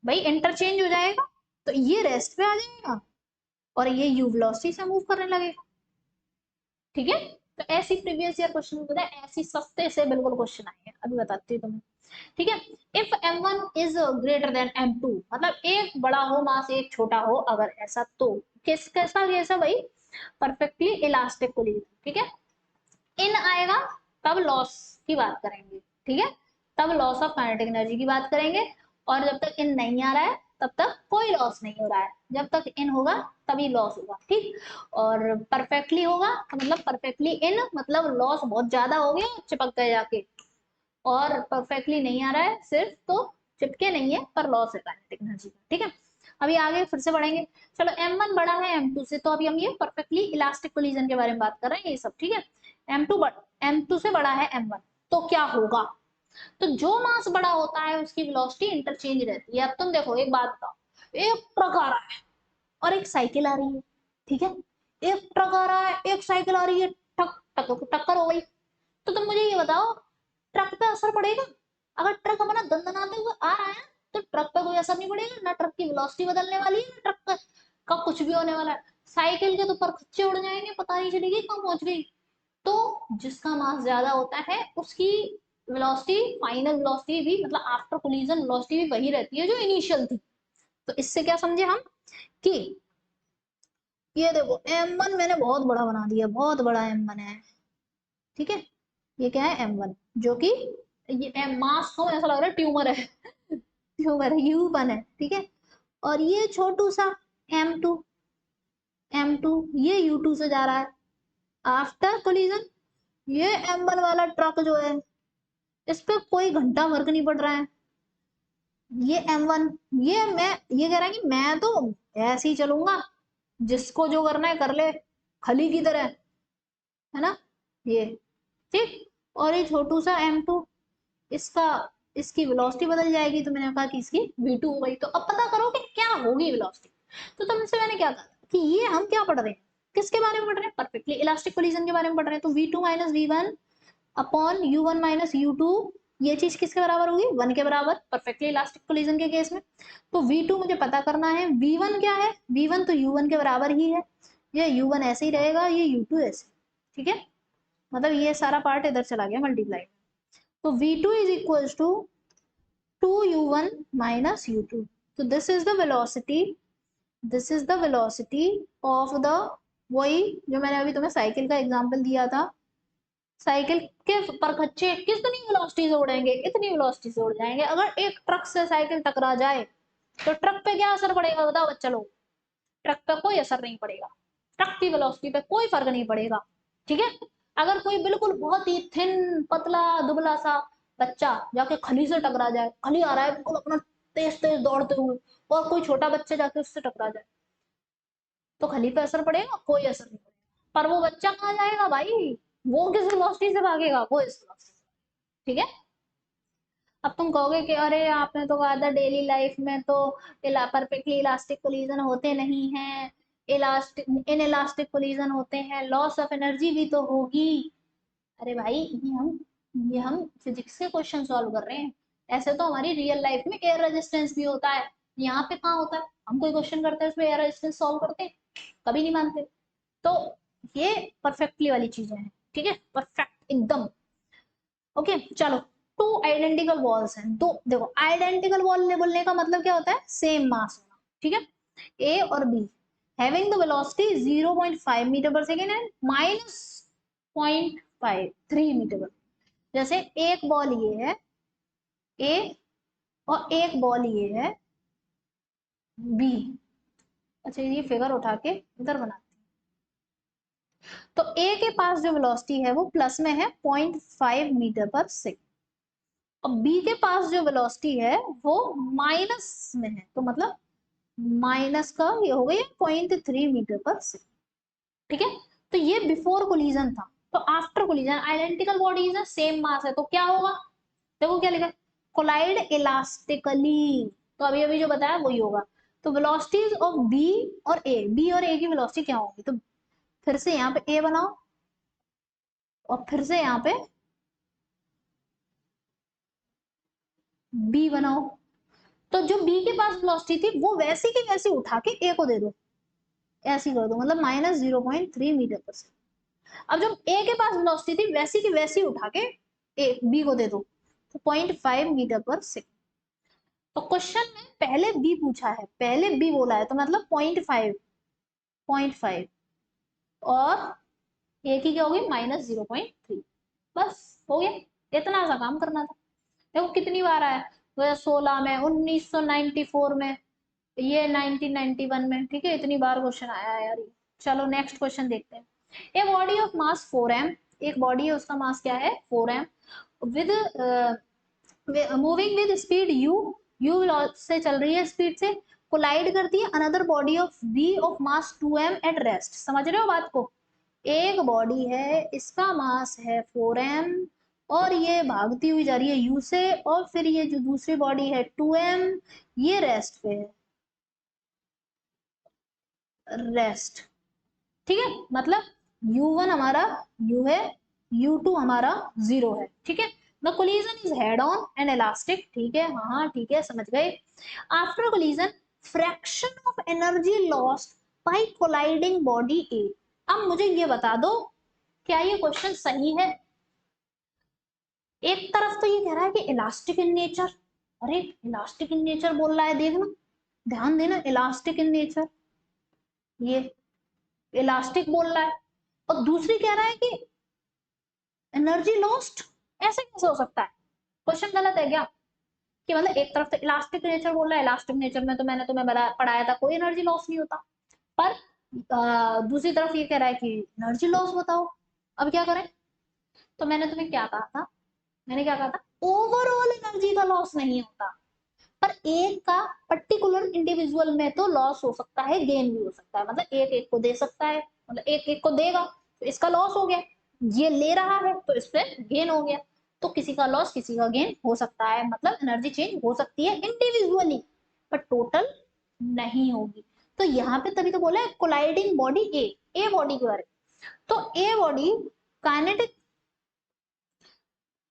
भाई इंटरचेंज हो जाएगा, तो ये रेस्ट पे आ जाएगा और ये यू वेलोसिटी से मूव करने लगेगा, ठीक है। तो ऐसी प्रीवियस ईयर क्वेश्चन पता है, ऐसी सस्ते से बिल्कुल क्वेश्चन आए हैं, अभी बताती हूँ तुम्हें। ठीक है। If m1 is greater than m2, मतलब एक बड़ा हो मास एक छोटा हो, अगर ऐसा तो किस कैसा कैसा भाई, परफेक्टली इलास्टिक कोलिजन। ठीक है। इन आएगा तब लॉस की बात करेंगे। ठीक है। तब लॉस ऑफ काइनेटिक एनर्जी की बात करेंगे। और जब तक इन नहीं आ रहा है तब तक कोई लॉस नहीं हो रहा है, जब तक इन होगा तभी लॉस होगा। ठीक। और परफेक्टली होगा तो मतलब परफेक्टली इन मतलब लॉस बहुत ज्यादा हो गया, चिपक गए जाके। और परफेक्टली नहीं आ रहा है सिर्फ, तो चिपके नहीं है पर लॉस है काइनेटिक एनर्जी का। ठीक है। अभी आगे फिर से बढ़ेंगे। चलो m1 बड़ा है m2 से, तो अभी हम ये परफेक्टली इलास्टिक कोलिजन के बारे में बात कर रहे हैं ये सब। ठीक है। m2 से बड़ा है m1, तो क्या होगा? तो जो मास बड़ा होता है उसकी वेलोसिटी इंटरचेंज रहती है। अब तुम देखो एक बात बताओ, एक ट्रक आ रहा है और एक साइकिल आ रही है। ठीक है। एक ट्रक आ रहा है एक साइकिल आ रही है, ठक टक टक्कर हो गई। तो तुम मुझे ये बताओ, ट्रक पे असर पड़ेगा? अगर ट्रक अपना दंदनाते हुए आ रहा है तो ट्रक पे कोई असर नहीं पड़ेगा, ना ट्रक की वेलोसिटी बदलने वाली है, ना ट्रक का कुछ भी होने वाला है। साइकिल के तो पर खच्चे उड़ जाएंगे, पता नहीं चलेगी कहाँ पहुंच गई। तो जिसका मास ज्यादा होता है उसकी वेलोसिटी, फाइनल वेलोसिटी भी मतलब आफ्टर कोलिजन वेलोसिटी भी वही रहती है जो इनिशियल थी। तो इससे क्या समझे हम कि ये देखो m1 मैंने बहुत बड़ा बना दिया, बहुत बड़ा m1 है। ठीक है। ये क्या है m1, जो कि ये मास को ऐसा लग रहा है ट्यूमर है, ट्यूमर है, u1 है। ठीक है। और ये छोटू सा m2, m2 ये u2 से जा रहा है आफ्टर कोलिजन। ये m1 वाला ट्रक जो है इस पे कोई घंटा फर्क नहीं पड़ रहा है। ये m1, ये कह रहा है कि मैं तो ऐसे ही चलूंगा, जिसको जो करना है कर ले, खली की तरह, है ना ये। ठीक। और ये छोटू सा m2, इसका इसकी वेलोसिटी बदल जाएगी, तो मैंने कहा कि इसकी v2 हो गई। तो अब पता करो कि क्या होगी वेलोसिटी। तो तुमसे मैंने क्या कहा कि ये हम क्या पढ़ रहे हैं, किसके बारे में पढ़ रहे हैं, परफेक्टली इलास्टिक कोलिजन के बारे में पढ़ रहे हैं। तो v2 minus v1 upon u1 minus u2, ये चीज किसके बराबर होगी, 1 के बराबर, परफेक्टली इलास्टिक कोलिजन के केस में। तो v2 मुझे पता करना है, v1 क्या है, v1 तो u1 के बराबर ही है, ये u1 ऐसे ही रहेगा, ये u2 ऐसे। ठीक है। मतलब ये सारा पार्ट इधर चला गया मल्टीप्लाई। तो v2 is equals to 2u1 minus u2. So this is the velocity of the, वही जो मैंने अभी तुम्हें साइकिल का एग्जांपल दिया था, साइकिल के परखच्चे कितनी वेलोसिटी से उड़ेंगे, इतनी वेलोसिटी से उड़ जाएंगे। अगर एक ट्रक से साइकिल टकरा जाए तो ट्रक पे क्या असर पड़ेगा बताओ बच्चा लोग? ट्रक पे कोई असर नहीं पड़ेगा, ट्रक की वेलोसिटी पे कोई फर्क नहीं पड़ेगा। ठीक है। अगर कोई बिल्कुल बहुत ही थिन पतला दुबला सा बच्चा जाके खली से टकरा जाए, खली आ रहा है बिल्कुल अपना तेज तेज दौड़ते हुए, और कोई छोटा बच्चा जाके उससे टकरा जाए, तो खली पे असर पड़ेगा? कोई असर नहीं पड़ेगा। पर वो बच्चा कहाँ जाएगा भाई, वो किस वेलोसिटी से भागेगा, वो इस वेलोसिटी से। ठीक है। अब तुम कहोगे कि अरे आपने तो कहा था डेली लाइफ में तो परफेक्टली इलास्टिक कोलिजन होते नहीं हैं, इलास्टिक इन इलास्टिक कोलिजन होते हैं, लॉस ऑफ एनर्जी भी तो होगी। अरे भाई ये हम फिजिक्स के क्वेश्चन सॉल्व कर रहे हैं। ऐसे तो हमारी रियल लाइफ में एयर रेजिस्टेंस भी होता है, यहाँ पे कहाँ होता है? हम कोई क्वेश्चन करते हैं उसमें एयर रेजिस्टेंस सॉल्व करते हैं? कभी नहीं मानते। तो ये परफेक्टली वाली चीजें हैं। ठीक है। परफेक्ट एकदम। ओके चलो। टू आइडेंटिकल वॉल्स हैं, दो देखो आइडेंटिकल वॉल बोलने का मतलब क्या होता है, सेम मास होना। ठीक है। ए और B having the velocity 0.5 metre per second and minus 0.53 metre per. जैसे एक बॉल ये है ए और एक बॉल ये है बी। अच्छा ये फिगर उठा के इधर बना, तो ए के पास जो वेलोसिटी है वो प्लस में है 0.5 मीटर पर सेकेंड, और बी के पास जो वेलोसिटी है वो माइनस में है, तो मतलब माइनस का ये हो गया 0.3 मीटर पर सेकेंड। ठीक है। तो ये बिफोर कोलिजन था। तो आफ्टर कोलिजन आइडेंटिकल बॉडीज है, सेम मास है, तो क्या होगा? देखो क्या लिखा है, कोलाइड इलास्टिकली। तो अभी अभी जो बताया वही होगा। तो वेलोसिटीज ऑफ बी और ए की वेलोसिटी क्या होगी? तो फिर से यहाँ पे ए बनाओ और फिर से यहाँ पे बी बनाओ। तो जो बी के पास वेलोसिटी थी वो वैसी की वैसी उठा के ए को दे दो, ऐसी कर दो, मतलब -0.3 मीटर पर सेकेंड। अब जब ए के पास वेलोसिटी थी वैसी की वैसी उठा के ए बी को दे दो, तो 0.5 मीटर पर सेकेंड। तो क्वेश्चन में पहले बी पूछा है, पहले बी बोला है, तो मतलब 0.5 और ए की क्या होगी -0.3। बस हो गया, इतना सा काम करना था। देखो कितनी बार आया, 2016 में, 1994 में, ये 1991 में, ठीक है, इतनी बार क्वेश्चन आया है यार। चलो नेक्स्ट क्वेश्चन देखते हैं। A body of mass 4m, एक बॉडी है उसका मास क्या है 4m, with moving with speed U से चल रही है स्पीड से, कोलाइड करती है another body of B of mass 2m at rest. समझ रहे हो बात को? एक बॉडी है, इसका मास है 4m और ये भागती हुई जा रही है u से, और फिर ये जो दूसरी बॉडी है 2m, ये रेस्ट पे है, रेस्ट। ठीक है, मतलब u1 हमारा u है, u2 हमारा 0 है। ठीक है, the collision is head on and elastic. ठीक है, हाँ ठीक है, समझ गए। After collision fraction of energy lost by colliding body A. अब मुझे ये बता दो, क्या ये क्वेश्चन सही है? एक तरफ तो ये कह रहा है कि इलास्टिक इन नेचर, अरे इलास्टिक इन नेचर बोल रहा है, देखना ध्यान देना, इलास्टिक इन नेचर, ये इलास्टिक बोल रहा है, और दूसरी कह रहा है कि एनर्जी लॉस्ट। ऐसे कैसे हो सकता है? क्वेश्चन गलत है क्या? कि मतलब एक तरफ तो इलास्टिक नेचर बोल रहा है, इलास्टिक नेचर में तो मैंने तुम्हें पढ़ाया था कोई एनर्जी लॉस नहीं होता, पर दूसरी तरफ ये कह रहा है कि एनर्जी लॉस बताओ, अब क्या करें? तो मैंने तुम्हें क्या कहा था, मैंने क्या कहा था, ओवरऑल एनर्जी का लॉस नहीं होता, पर एक का पर्टिकुलर इंडिविजुअल में तो लॉस हो सकता है, गेन भी हो सकता है, मतलब एक एक को दे सकता है, मतलब एक एक को देगा तो इसका लॉस हो गया, ये ले रहा है तो इस पे गेन हो गया। तो किसी का लॉस किसी का गेन हो सकता है, मतलब एनर्जी चेंज हो सकती है इंडिविजुअली, पर टोटल नहीं होगी। तो यहाँ पे तभी तो बोला है कोलाइडिंग बॉडी ए बॉडी के बारे में। तो ए बॉडी काइनेटिक,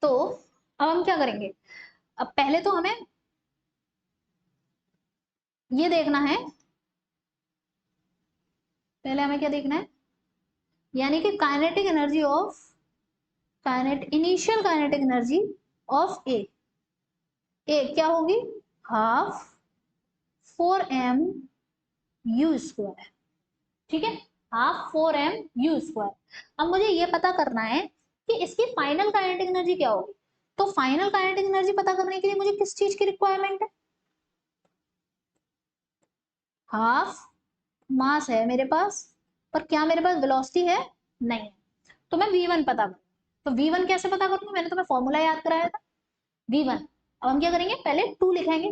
तो अब हम क्या करेंगे, अब पहले तो हमें ये देखना है, पहले हमें क्या देखना है, यानी कि kinetic energy of initial kinetic energy of A क्या होगी, हाफ 4m u²। ठीक है, हाफ 4m u²। अब मुझे ये पता करना है कि इसकी फाइनल काइनेटिक एनर्जी क्या होगी। तो फाइनल काइनेटिक एनर्जी पता करने के लिए मुझे किस चीज की रिक्वायरमेंट है, हाफ मास है मेरे पास, पर क्या मेरे पास वेलोसिटी है, नहीं है, तो मैं v1 पता करूँ। तो v1 कैसे पता करूंगी, मैंने तुम्हें फॉर्मूला याद कराया था v1। अब हम क्या करेंगे, पहले 2 लिखेंगे,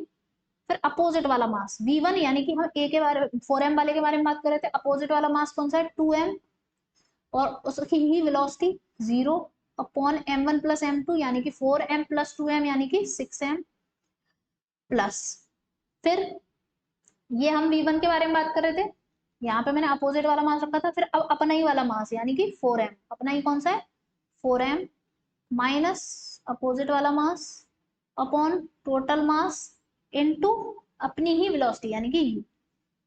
फिर अपोजिट वाला मास v1, यानी कि हम ए के बारे 4m वाले के बारे में बात कर रहे थे, अपोजिट वाला मास कौन सा है 2m, और उसकी ही velocity 0 upon m1 plus m2 यानी कि 4m प्लस 2m यानी कि 6m प्लस, फिर ये हम v1 के बारे में बात कर रहे थे, यहाँ पे मैंने अपोजिट वाला मास रखा था, फिर अब अपना ही वाला मास यानी कि 4m, अपना ही कौन सा है 4m माइनस अपोजिट वाला mass upon total mass into अपनी ही वेलोसिटी यानी कि u।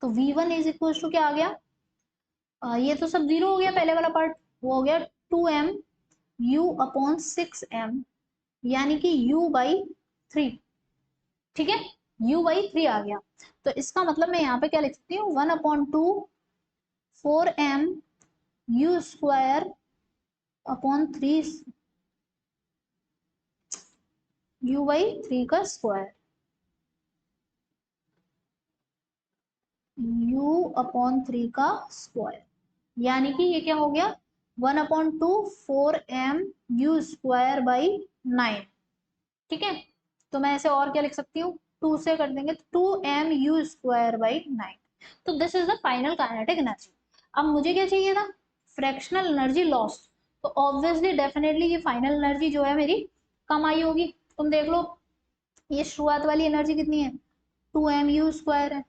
तो v1 इज इक्वल टू क्या आ गया, ये तो सब जीरो हो गया, पहले वाला पार्ट वो हो गया 2m u अपॉन 6m यानी कि u बाई 3। ठीक है, u बाई 3 आ गया। तो इसका मतलब मैं यहाँ पे क्या लिख सकती हूँ, 1/2 4m u² अपॉन 3 u/3 का स्क्वायर, u/3 का स्क्वायर, यानी कि ये क्या हो गया 1/2 4m u² बाई 9। ठीक है, तो मैं ऐसे और क्या लिख सकती हूँ, 2 से कर देंगे तो 2m u² बाई 9। तो this is the final kinetic energy. अब मुझे क्या चाहिए था, फ्रैक्शनल एनर्जी लॉस्ट। तो ऑब्वियसली डेफिनेटली ये फाइनल एनर्जी जो है मेरी कम आई होगी। तुम देख लो, ये शुरुआत वाली एनर्जी कितनी है 2m u² है,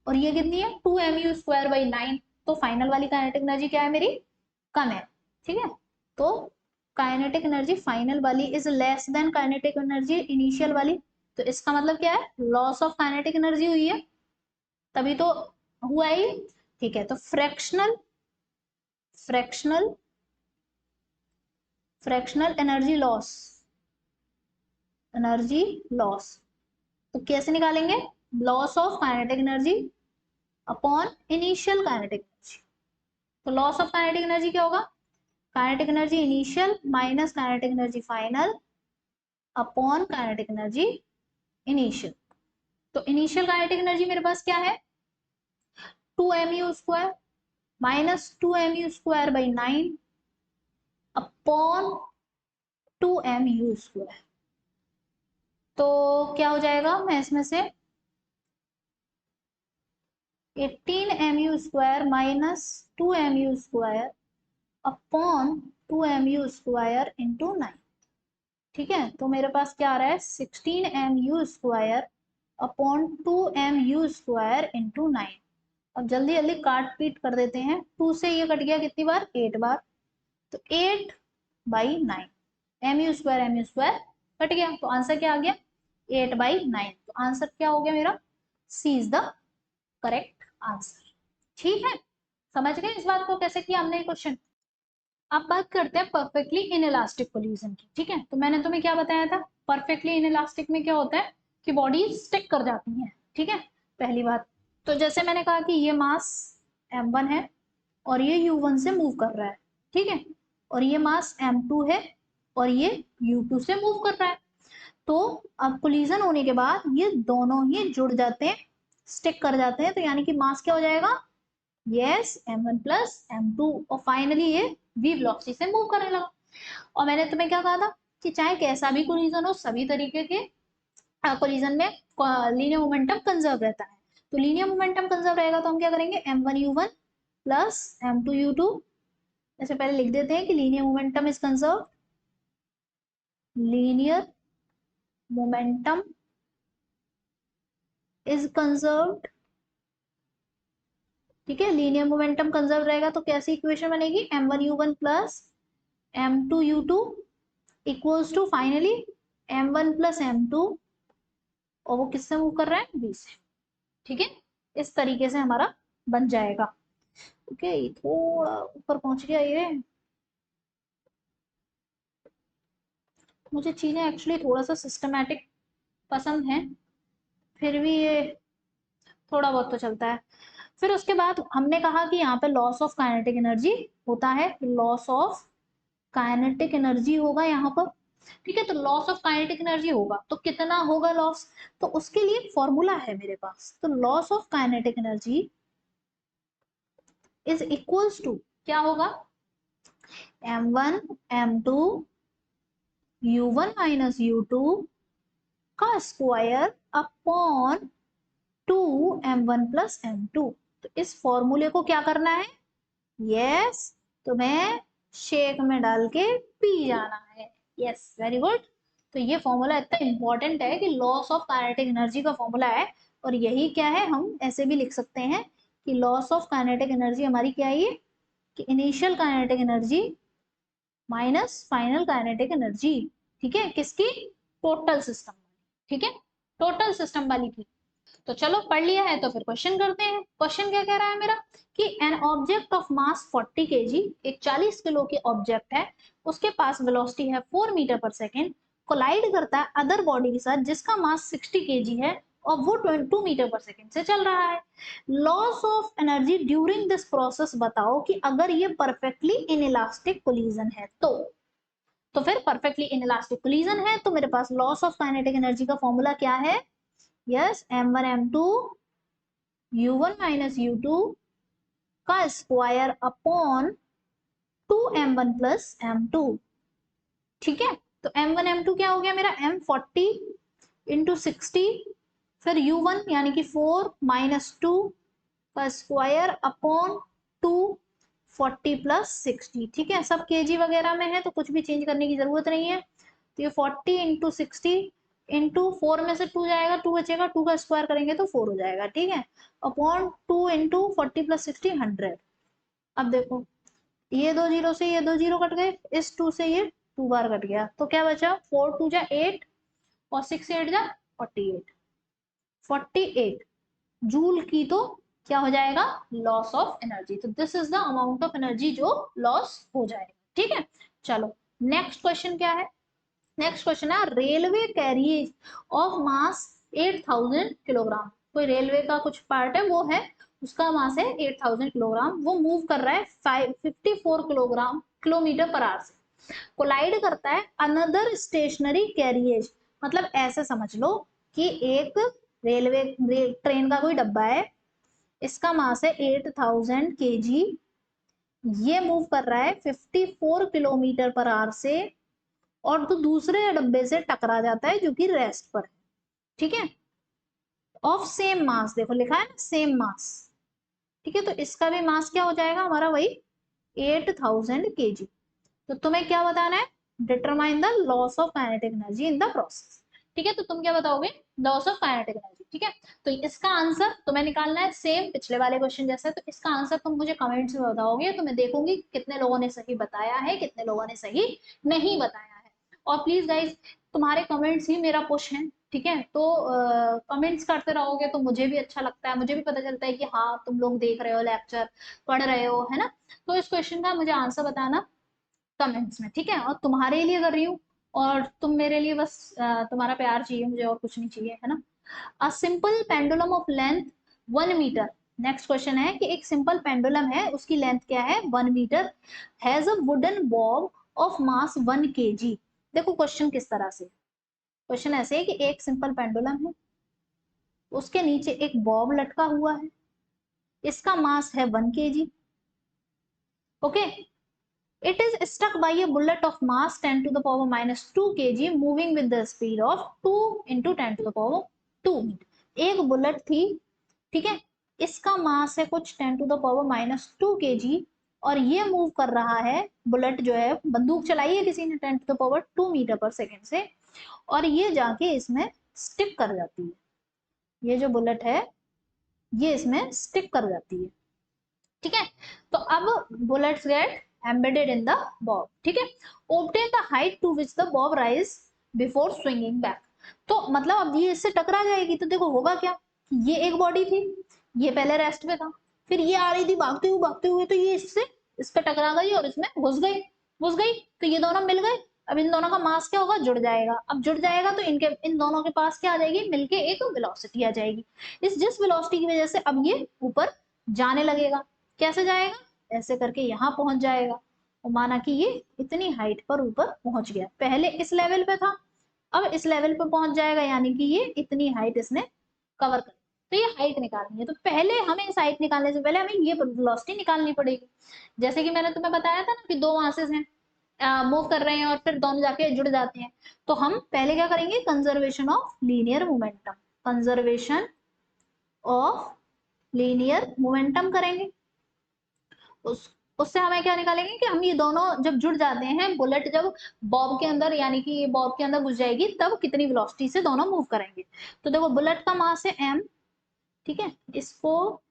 और ये कितनी है 2m u² बाई 9। तो फाइनल वाली काइनेटिक एनर्जी क्या है मेरी, कम है। ठीक है, तो काइनेटिक एनर्जी फाइनल वाली is less then kinetic energy initial वाली। तो इसका मतलब क्या है, लॉस ऑफ काइनेटिक एनर्जी हुई है, तभी तो हुआ ही। ठीक है, तो fractional fractional energy loss, energy loss. तो कैसे निकालेंगे? Loss of kinetic energy upon initial kinetic energy. तो लॉस ऑफ काइनेटिक एनर्जी क्या होगा? Kinetic energy initial minus kinetic energy final upon kinetic energy initial. तो इनिशियल काइनेटिक एनर्जी मेरे पास क्या है? 2mu² minus 2mu² by 9 upon 2mu²। तो क्या हो जाएगा? मैं इसमें से 18mu² minus 2mu² upon 2mu² into 9। ठीक है, तो मेरे पास क्या आ रहा है? 16mu² upon 2mu² into 9। अब जल्दी जल्दी काट पीट कर देते हैं। 2 से ये कट गया कितनी बार? 8 बार। तो 8 बाई 9, mu² कट गया, तो आंसर क्या आ गया? 8 बाई 9। तो आंसर क्या हो गया मेरा? सी इज द करेक्ट आंसर। ठीक है, समझ गए इस बात को कैसे किया हमने क्वेश्चन। अब बात करते हैं परफेक्टली इनइलास्टिक कोलिजन की। ठीक है, तो मैंने तुम्हें क्या बताया था? परफेक्टली इनइलास्टिक में क्या होता है कि बॉडी स्टिक कर जाती है। ठीक है, पहली बात तो जैसे मैंने कहा कि ये मास m1 है और ये u1 से मूव कर रहा है। ठीक है, और ये मास m2 है और ये u2 से मूव कर रहा है। तो अब कोलिजन होने के बाद ये दोनों ही जुड़ जाते हैं, स्टिक कर जाते हैं। तो यानी कि मास क्या हो जाएगा? यस, m1 प्लस m2, और फाइनली ये v वेलोसिटी से मूव करने लगा। और मैंने तुम्हें क्या कहा था कि चाहे कैसा भी कोलिजन हो, सभी तरीके के कोलिजन में लीनियर मोमेंटम कंजर्व रहता है। तो लीनियर मोमेंटम कंजर्व रहेगा तो हम क्या करेंगे? m1u1 plus m2u2। ऐसे पहले लिख देते हैं कि linear momentum is conserve, linear momentum is conserved. ठीक है, लीनियर मोमेंटम कंजर्व रहेगा तो कैसी इक्वेशन बनेगी? m1u1 plus m2u2 equals to finally m1 plus m2, और वो किससे मूव कर रहा है? v से। ठीक है, इस तरीके से हमारा बन जाएगा। ओके, थोड़ा ऊपर पहुंच गया ये। मुझे चीजें एक्चुअली थोड़ा सा सिस्टमैटिक पसंद है, फिर भी ये थोड़ा बहुत तो चलता है। फिर उसके बाद हमने कहा कि यहाँ पे लॉस ऑफ काइनेटिक एनर्जी होता है, लॉस ऑफ काइनेटिक एनर्जी होगा यहाँ पर। ठीक है, तो लॉस ऑफ काइनेटिक एनर्जी होगा तो कितना होगा लॉस? तो उसके लिए फॉर्मूला है मेरे पास। तो loss of kinetic energy is equals to क्या होगा? m1 m2 u1 minus u2 का square upon 2m1 plus m2। तो इस फॉर्मूले को क्या करना है? यस, तुम्हें शेक में डाल के पी जाना है। Yes, very good. तो ये फॉर्मूला इतना इंपॉर्टेंट है कि लॉस ऑफ काइनेटिक एनर्जी का फॉर्मूला है। और यही क्या है, हम ऐसे भी लिख सकते हैं कि लॉस ऑफ काइनेटिक एनर्जी हमारी क्या है? कि initial kinetic energy minus final kinetic energy. ठीक है, किसकी? Total system. ठीक है, टोटल सिस्टम वाली की। तो चलो पढ़ लिया है तो फिर क्वेश्चन करते हैं। क्वेश्चन क्या कह रहा है मेरा कि an object of mass 40 kg, एक 40 किलो के ऑब्जेक्ट है, उसके पास वेलोसिटी है 4 मीटर पर सेकेंड, कोलाइड करता है अदर बॉडी के साथ जिसका मास 60 kg है और वो 2 मीटर पर सेकेंड से चल रहा है। Loss of energy during this process बताओ कि अगर ये परफेक्टली इनइलास्टिक कोलिजन है तो फिर परफेक्टली इनइलास्टिक कोलिजन है तो मेरे पास लॉस ऑफ काइनेटिक एनर्जी का फॉर्मूला क्या है? Yes, m1 m2 u1 minus u2 का square upon 2m1 plus m2। ठीक है, तो m1 m2 क्या हो गया मेरा? m40 इंटू 60, फिर u1 यानी कि 4 माइनस 2 का स्क्वायर अपॉन 240 प्लस 60। ठीक है, सब केजी वगैरह में है तो कुछ भी चेंज करने की जरूरत नहीं है। तो ये 40 इंटू 60 इंटू 4 में से 2 जाएगा, 2 बचेगा, 2 का स्क्वायर करेंगे तो 4 हो जाएगा। ठीक है, अपॉन 2 इंटू 40 प्लस 60 100। अब देखो, ये 2 जीरो से ये 2 जीरो कट गए, इस 2 से ये 2 बार कट गया, तो क्या बचा? 4 2 जा 8 और 6 8 जा 48। 48 जूल की तो क्या हो जाएगा? Loss of energy. तो this is the amount of energy जो लॉस हो जाएगा। ठीक है, चलो नेक्स्ट क्वेश्चन क्या है? नेक्स्ट क्वेश्चन है railway carriage of mass 8000 kilogram. कोई रेलवे का कुछ पार्ट है, वो है, उसका मास है 8000 किलोग्राम, वो मूव कर रहा है 54 किलोमीटर पर आवर से, कोलाइड करता है अनदर स्टेशनरी कैरियज। मतलब ऐसे समझ लो कि एक ट्रेन का कोई डब्बा है, इसका मास है 8000 kg, ये मूव कर रहा है 54 किलोमीटर पर आवर से, और तो दूसरे डब्बे से टकरा जाता है जो कि रेस्ट पर है, ठीक है, ऑफ सेम मास, देखो लिखा है ना सेम मास, ठीक है, तो इसका भी मास क्या हो जाएगा हमारा, वही 8000 kg। तो तुम्हें क्या बताना है? Determine the loss of kinetic energy in the process. ठीक है, तो तुम क्या बताओगे? Loss of kinetic energy. ठीक है, तो इसका आंसर तुम्हें निकालना है सेम पिछले वाले क्वेश्चन जैसा, तो इसका आंसर तुम मुझे कमेंट्स में बताओगे, तो मैं देखूंगी कितने लोगों ने सही बताया है, कितने लोगों ने सही नहीं बताया है। और प्लीज गाइज, तुम्हारे कमेंट्स ही मेरा पुश है, ठीक है, तो कमेंट्स करते रहोगे तो मुझे भी अच्छा लगता है, मुझे भी पता चलता है कि हाँ तुम लोग देख रहे हो लेक्चर, पढ़ रहे हो, है ना। तो इस क्वेश्चन का मुझे आंसर बताना कमेंट्स में, ठीक है, और तुम्हारे लिए कर रही हूँ, और तुम मेरे लिए बस तुम्हारा प्यार चाहिए मुझे, और कुछ नहीं चाहिए, है ना। A simple pendulum of length 1 metre. Next question है कि एक सिंपल पेंडुलम है, उसकी लेंथ क्या है, 1 metre, has a wooden bob of mass 1 kg। देखो क्वेश्चन किस तरह से, क्वेश्चन ऐसे है कि एक सिंपल पेंडुलम है, उसके नीचे एक बॉब लटका हुआ है, इसका मास है 1 kg, okay. It is struck by a bullet of mass 10 to the power minus 2 kg moving with the speed of 2 into 10 to the power 2 metre. एक बुलेट थी, ठीक है, इसका मास है कुछ 10 to the power minus 2 kg, और ये move कर रहा है, बुलेट जो है, बंदूक चलाई है किसी ने 10 to the power 2 metre per second से, और ये जाके इसमें स्टिक कर जाती है, ये जो बुलेट है ये इसमें स्टिक कर जाती है, ठीक है। तो अब bullets get embedded in the bob, ठीक है। Obtain the height to which the bob rise before swinging back. तो मतलब अब ये इससे टकरा जाएगी, तो देखो होगा क्या, ये एक बॉडी थी, ये पहले रेस्ट पे था, फिर ये आ रही थी भागते हुए, तो ये इससे इस पे टकरा गई और इसमें घुस गई, तो ये दोनों मिल गए। अब इन दोनों का मास क्या होगा, जुड़ जाएगा, अब जुड़ जाएगा तो इनके इन दोनों के पास क्या आ जाएगी, मिलके एक वेलोसिटी आ जाएगी। इस जिस वेलोसिटी की वजह से अब ये ऊपर जाने लगेगा, कैसे जाएगा, ऐसे करके यहाँ पहुंच जाएगा, और माना कि ये इतनी हाइट पर ऊपर पहुंच गया, पहले इस लेवल पे था, अब इस लेवल पे पहुंच जाएगा, यानी कि ये इतनी हाइट इसने कवर कर, तो ये हाइट निकालनी है, तो पहले हमें इस हाइट निकालने से पहले हमें ये वेलोसिटी निकालनी पड़ेगी। जैसे कि मैंने तुम्हें बताया था ना कि दो मासेस हैं, मूव कर रहे हैं और फिर दोनों जाके जुड़ जाते हैं, तो हम पहले क्या करेंगे, conservation of linear momentum, conservation of linear momentum करेंगे। उस उससे हमें क्या निकालेंगे कि हम ये दोनों जब जुड़ जाते हैं, बुलेट जब बॉब के अंदर, यानी कि ये बॉब के अंदर घुस जाएगी, तब कितनी वेलोसिटी से दोनों मूव करेंगे। तो देखो बुलेट का मास है m, ठीक है, इसको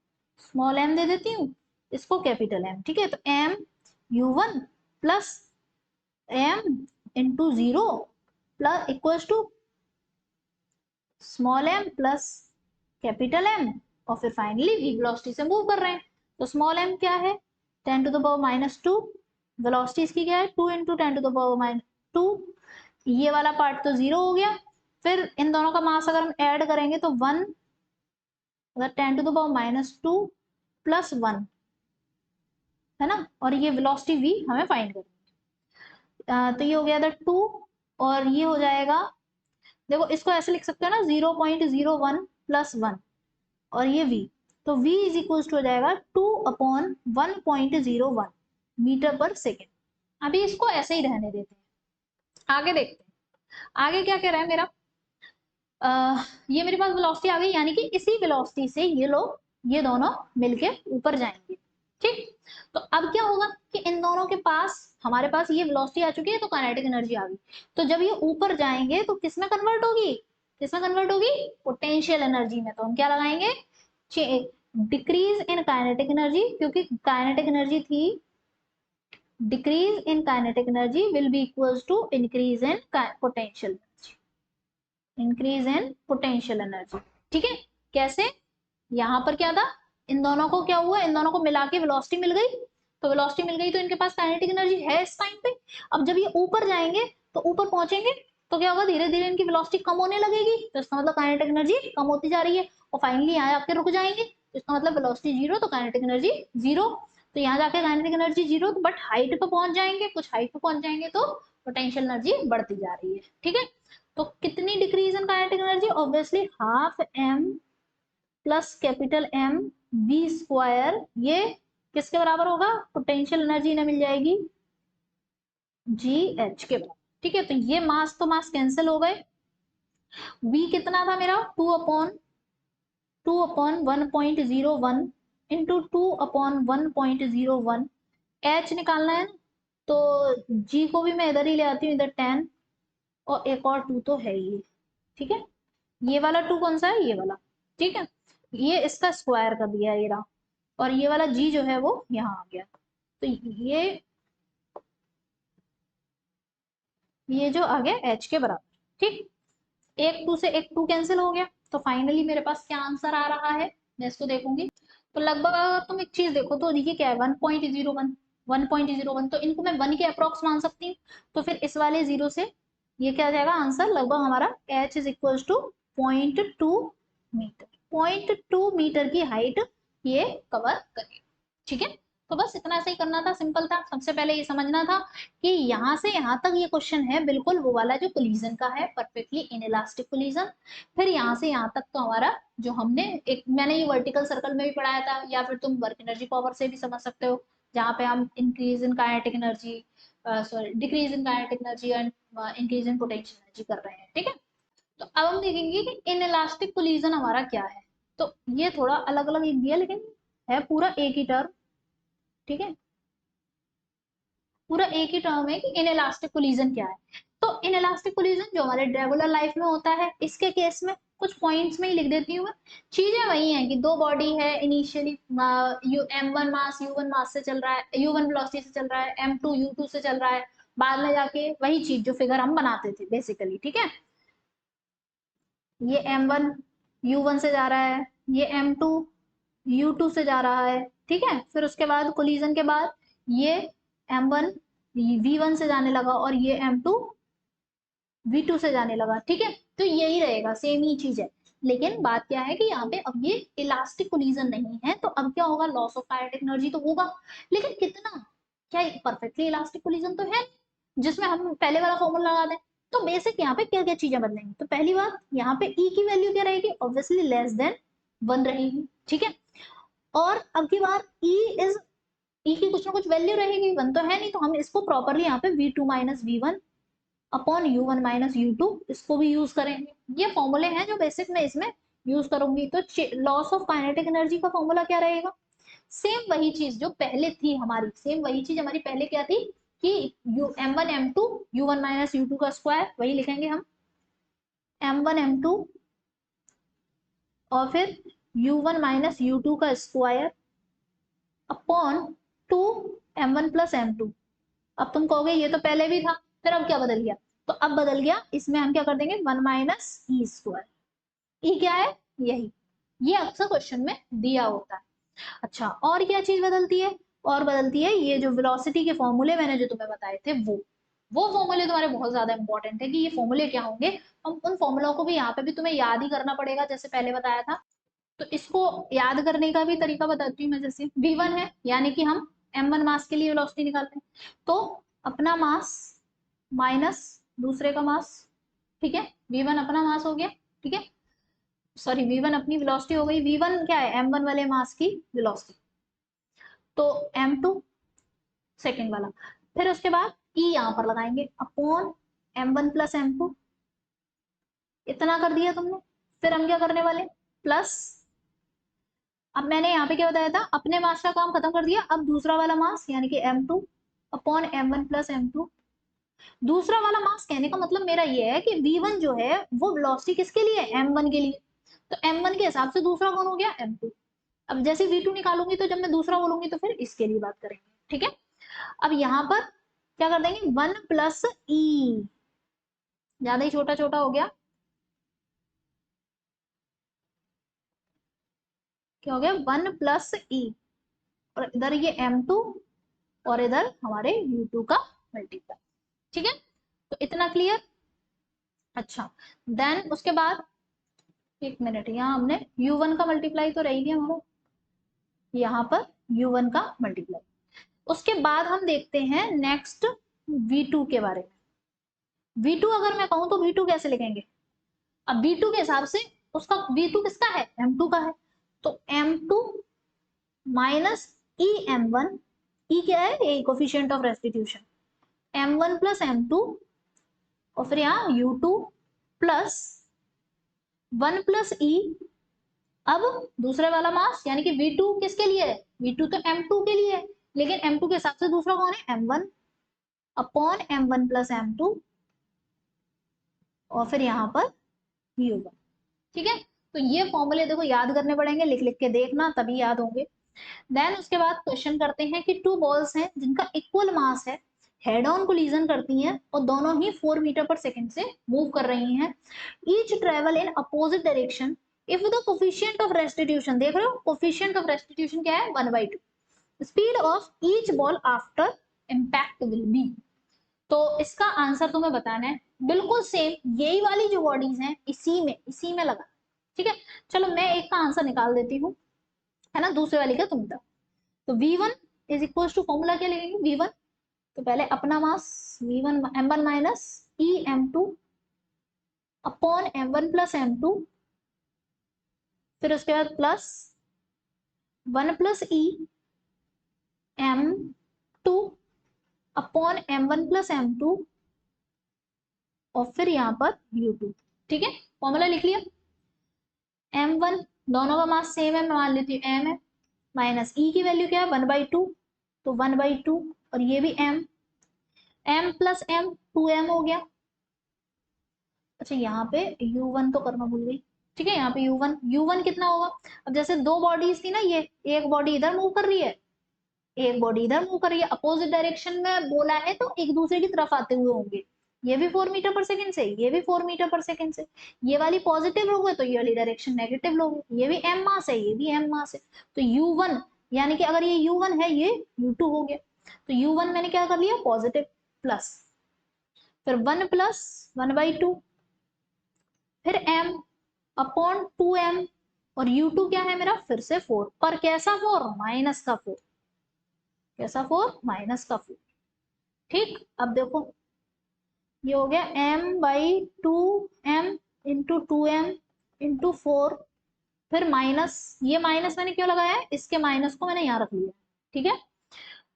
स्मॉल m दे देती हूँ, इसको कैपिटल M, ठीक है, तो m u1 plus m into 0 plus equals to small m plus capital M, और फिर फाइनली v वेलोसिटी से मूव कर रहे हैं, तो स्मॉल m क्या है, 10 to the power minus 2, velocity इसकी क्या है, 2 into 10 to the power minus 2, ये वाला पार्ट तो 0 हो गया, फिर इन दोनों का मास अगर हम ऐड करेंगे तो 1, अगर 10 to the power minus 2 plus 1, है ना, और ये वेलोसिटी v हमें फाइंड करनी, तो ये हो गया था 2, और ये हो जाएगा, देखो इसको ऐसे लिख सकते हो ना, 0.01 प्लस 1, और ये v, तो v इज इक्वल टू हो जाएगा 2/1.01 मीटर पर सेकेंड। अभी इसको ऐसे ही रहने देते हैं, आगे देखते हैं आगे क्या कह रहा है मेरा। ये मेरे पास वेलोसिटी आ गई, यानी कि इसी वेलोसिटी से ये दोनों मिलके ऊपर जाएंगे, ठीक। तो अब क्या होगा कि इन दोनों के पास, हमारे पास ये वेलोसिटी आ चुकी है, तो काइनेटिक एनर्जी आ गई, तो जब ये ऊपर जाएंगे तो किस में कन्वर्ट होगी, पोटेंशियल एनर्जी में, तो हम क्या लगाएंगे, डिक्रीज इन काइनेटिक एनर्जी, क्योंकि काइनेटिक एनर्जी थी, decrease in kinetic energy will be equals to increase in potential energy, increase in potential energy, ठीक है। कैसे, यहां पर क्या था, इन दोनों को क्या हुआ, इन दोनों को मिला के वेलोसिटी मिल गई, तो वेलोसिटी मिल गई, तो इनके पास काइनेटिक एनर्जी है इस टाइम पे। अब जब ये ऊपर जाएंगे तो ऊपर पहुंचेंगे तो क्या होगा, धीरे धीरे इनकी वेलोसिटी कम होने लगेगी, तो इसका मतलब काइनेटिक एनर्जी कम होती जा रही है, और फाइनली यहाँ आके रुक जाएंगे, तो इसका मतलब वेलोसिटी जीरो, तो काइनेटिक एनर्जी जीरो। तो यहाँ जाके kinetic energy zero, but height पे पहुंच जाएंगे, कुछ हाइट पे पहुंच जाएंगे तो पोटेंशियल एनर्जी बढ़ती जा रही है। ठीक है, तो कितनी decrease in kinetic energy, obviously half M plus capital M V square, ये किसके बराबर होगा, पोटेंशियल एनर्जी इन्हें मिल जाएगी जी एच के बराबर। ठीक है, तो ये मास तो मास कैंसिल हो गए, वी कितना था मेरा, टू अपॉन 1.01 इंटू 2/1.01, एच निकालना है, तो जी को भी मैं इधर ही ले आती हूँ, इधर 10, और एक और 2 तो है ही। ठीक है, ये वाला 2 कौन सा है, ये वाला। ठीक है, ये इसका स्क्वायर कर दिया ये रहा, और ये वाला जी जो है वो यहाँ आ गया, तो ये जो आ गया एच के बराबर। ठीक, एक 2 से एक 2 कैंसिल हो गया, तो फाइनली मेरे पास क्या आंसर आ रहा है, मैं इसको देखूंगी, तो लगभग अगर तुम एक चीज देखो तो ये क्या है, 1.01, 1.01, तो इनको मैं 1 के अप्रोक्स मान सकती हूँ, तो फिर इस वाले जीरो से ये क्या आ जाएगा आंसर, लगभग हमारा h is equal to 0.2 metre, 0.2 metre की हाइट ये कवर करेगा। ठीक है, तो बस इतना से ही करना था, सिंपल था। सबसे पहले ये समझना था कि यहाँ से यहाँ तक ये क्वेश्चन है बिल्कुल वो वाला जो कोलिजन का है, परफेक्टली इनइलास्टिक कोलिजन। फिर यहाँ से यहाँ तक तो हमारा जो हमने एक, मैंने ये वर्टिकल सर्कल में भी पढ़ाया था, या फिर तुम वर्क एनर्जी पावर से भी समझ सकते हो, जहाँ पे हम increase in kinetic energy, sorry decrease in kinetic energy and increase in potential energy कर रहे हैं। ठीक है, तो अब हम देखेंगे कि इनइलास्टिक कोलिजन हमारा क्या है। तो ये थोड़ा अलग अलग लिख दिया, लेकिन है पूरा एक ही टर्म। ठीक है, पूरा एक ही टर्म है कि इनइलास्टिक कोलिजन क्या है। तो इनइलास्टिक कोलिजन जो हमारे रेगुलर लाइफ में होता है, इसके केस में कुछ पॉइंट्स में ही लिख देती हूँ मैं। चीजें वही हैं कि दो बॉडी है, इनिशियली m1 मास u1 मास से चल रहा है, u1 वेलोसिटी से चल रहा है, m2 u2 से चल रहा है, बाद में जाके वही चीज जो फिगर हम बनाते थे बेसिकली। ठीक है, ये m1 u1 से जा रहा है, ये m2 u2 से जा रहा है। ठीक है, फिर उसके बाद कोलिजन के बाद ये m1 v1 से जाने लगा, और ये m2 v2 से जाने लगा। ठीक है, तो यही रहेगा, सेम ही चीज है। लेकिन बात क्या है कि यहाँ पे अब ये इलास्टिक कोलिजन नहीं है, तो अब क्या होगा, लॉस ऑफ काइनेटिक एनर्जी तो होगा, लेकिन कितना, क्या परफेक्टली इलास्टिक कोलिजन तो है जिसमें हम पहले वाला फॉर्मूला लगा दें। तो बेसिक यहाँ पे क्या क्या चीजें बदलेंगी, तो पहली बात यहाँ पे ई की वैल्यू क्या रहेगी, ऑब्वियसली लेस देन 1 रहेगी। ठीक है, और अब की बार ई की कुछ ना कुछ वैल्यू रहेगी, 1 तो है नहीं, तो हम इसको प्रॉपरली यहाँ पे v2 minus v1 upon u1 minus u2 इसको भी यूज करेंगे। ये फॉर्मूले हैं जो बेसिक में इसमें यूज करूंगी। तो लॉस ऑफ काइनेटिक एनर्जी का फॉर्मूला क्या रहेगा, सेम वही चीज जो पहले थी हमारी, सेम वही चीज हमारी पहले क्या थी कि m1 m2 u1 minus u2 का स्क्वायर, वही लिखेंगे हम, m1 m2 और फिर u1 माइनस u2 का square upon 2 m1 plus m2। अब तुम कहोगे ये तो पहले भी था, फिर अब क्या बदल गया, तो अब बदल गया, इसमें हम क्या कर देंगे 1 माइनस ई स्क्वायर। ई क्या है, यही, ये अक्सर क्वेश्चन में दिया होता है। अच्छा, और क्या चीज बदलती है, और बदलती है ये जो वेलोसिटी के फॉर्मूले मैंने जो तुम्हें बताए थे, वो फॉर्मूले तुम्हारे बहुत ज्यादा इंपॉर्टेंट है कि ये फॉर्मूले क्या होंगे। हम उन फॉर्मूलों को भी यहाँ पे भी तुम्हें याद ही करना पड़ेगा, जैसे पहले बताया था। तो इसको याद करने का भी तरीका बताती हूँ मैं। जैसे v1 है, यानी कि हम m1 मास के लिए वेलोसिटी निकालते हैं, तो अपना मास माइनस दूसरे का मास। ठीक है, v1 अपना मास हो गया, ठीक है, सॉरी v1 अपनी वेलोसिटी हो गई, v1 क्या है, m1 वाले मास की वेलोसिटी, तो m2 सेकेंड वाला, फिर उसके बाद e यहाँ पर लगाएंगे अपॉन m1 प्लस m2, इतना कर दिया तुमने। फिर हम क्या करने वाले, प्लस, अब मैंने यहाँ पे क्या बताया था, अपने मास का काम खत्म कर दिया, अब दूसरा वाला मास यानी कि m2 upon m1 plus m2। दूसरा वाला मास कहने का मतलब मेरा ये है कि v1 जो है वो वेलोसिटी किसके लिए है, m1 के लिए, तो m1 के हिसाब से दूसरा कौन हो गया, m2। अब जैसे v2 निकालूंगी तो जब मैं दूसरा बोलूंगी तो फिर इसके लिए बात करेंगे। ठीक है, अब यहाँ पर क्या कर देंगे, 1 प्लस ई, ज्यादा ही छोटा छोटा हो गया, क्या हो गया, 1 प्लस ई, और इधर ये m2 और इधर हमारे U2 का मल्टीप्लाई। ठीक है, तो इतना क्लियर। अच्छा, देन उसके बाद एक मिनट, यहाँ हमने U1 का मल्टीप्लाई तो रह गया हमारा, यहाँ पर U1 का मल्टीप्लाई। उसके बाद हम देखते हैं नेक्स्ट V2 के बारे में। V2 अगर मैं कहूं तो V2 कैसे लिखेंगे? अब V2 के हिसाब से उसका V2 किसका है? M2 का है। तो M2 माइनस EM1, E क्या है? ये coefficient of restitution, M1 plus M2 और फिर यहाँ U2 प्लस 1 प्लस E। अब दूसरे वाला मास यानी कि V2 किसके लिए है? V2 तो M2 के लिए है, लेकिन M2 के हिसाब से दूसरा कौन है? M1 upon M1 plus M2 और फिर यहाँ पर V1। ठीक है, तो ये फॉर्मूले देखो याद करने पड़ेंगे, लिख लिख के देखना तभी याद होंगे। देन उसके बाद क्वेश्चन करते हैं कि टू बॉल्स हैं जिनका इक्वल मास है, हेड ऑन कोलिजन करती हैं और दोनों ही 4 मीटर पर सेकंड से मूव कर रही हैं। Each travel in opposite direction if the coefficient of restitution, देख रहे हो कोफिशिएंट ऑफ रेस्टिट्यूशन क्या है? 1/2। Speed of each ball after impact will be. तो इसका आंसर तुम्हें बताना है, बिल्कुल सेम यही वाली जो बॉडीज हैं इसी में लगा। ठीक है, चलो मैं एक का आंसर निकाल देती हूँ, है ना, दूसरे वाली का तुम बताओ। तो V1 is equal to, formula क्या लिखेंगे? V1 तो पहले अपना मास V1 M1 minus EM2 upon M1 plus M2, फिर उसके बाद plus 1 plus EM2 upon M1 plus M2 और फिर यहाँ पर U2। ठीक है, फॉर्मूला लिख लिया। M1 दोनों का मास सेम है, मैं मान लेती हूँ M है, माइनस E की वैल्यू क्या है? 1/2, तो 1/2 और ये भी M प्लस M 2M हो गया। अच्छा, यहाँ पे U1 तो करना भूल गई। ठीक है, यहाँ पे U1 कितना होगा? अब जैसे दो बॉडीज थी ना, ये एक बॉडी इधर मूव कर रही है, एक बॉडी इधर मूव कर रही है, अपोजिट डायरेक्शन में बोला है तो एक दूसरे की तरफ आते हुए होंगे। ये भी 4 मीटर पर सेकंड से, ये भी 4 मीटर पर सेकंड से। ये वाली पॉजिटिव लोगे तो ये वाली डायरेक्शन नेगेटिव लोगे। ये भी M मास है, ये भी M मास है, तो U1 यानी कि अगर ये U1 है, ये U2 हो गया। तो U1 मैंने क्या कर लिया? पॉजिटिव, प्लस फिर 1 प्लस 1/2, फिर M अपॉन 2M और U2 क्या है मेरा? फिर से 4, पर कैसा 4? माइनस का 4। कैसा 4? माइनस का 4। ठीक, अब देखो ये हो गया M/2M इंटू 2M इंटू 4, फिर माइनस, ये माइनस मैंने क्यों लगाया है? इसके माइनस को मैंने यहाँ रख लिया। ठीक है,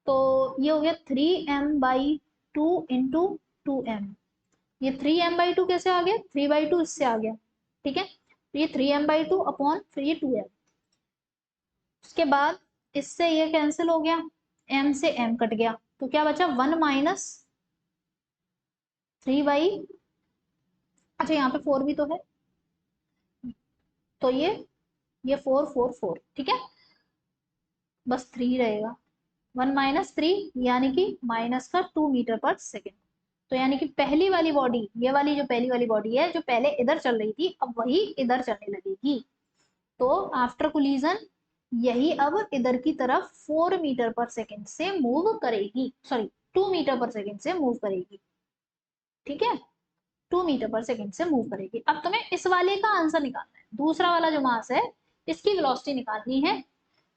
तो ये हो गया 3M/2 इंटू 2M। ये 3M/2 कैसे आ गया? 3/2 इससे आ गया। ठीक है, तो ये 3M/2 अपॉन फिर ये 2M। उसके बाद इससे ये कैंसिल हो गया, M से M कट गया, तो क्या बचा? 1 माइनस 3/, अच्छा यहाँ पे 4 भी तो है, तो ये 4 4 4। ठीक है, बस 3 रहेगा। 1 माइनस 3 यानी कि माइनस का 2 मीटर पर सेकेंड। तो यानी कि पहली वाली बॉडी, ये वाली जो पहली वाली बॉडी है, जो पहले इधर चल रही थी, अब वही इधर चलने लगेगी। तो आफ्टर कोलिजन यही अब इधर की तरफ 4 मीटर पर सेकेंड से मूव करेगी, सॉरी 2 मीटर पर सेकेंड से मूव करेगी। ठीक है, 2 मीटर पर सेकेंड से मूव करेगी। अब तुम्हें इस वाले का आंसर निकालना है, दूसरा वाला जो मास है इसकी वेलोसिटी निकालनी है,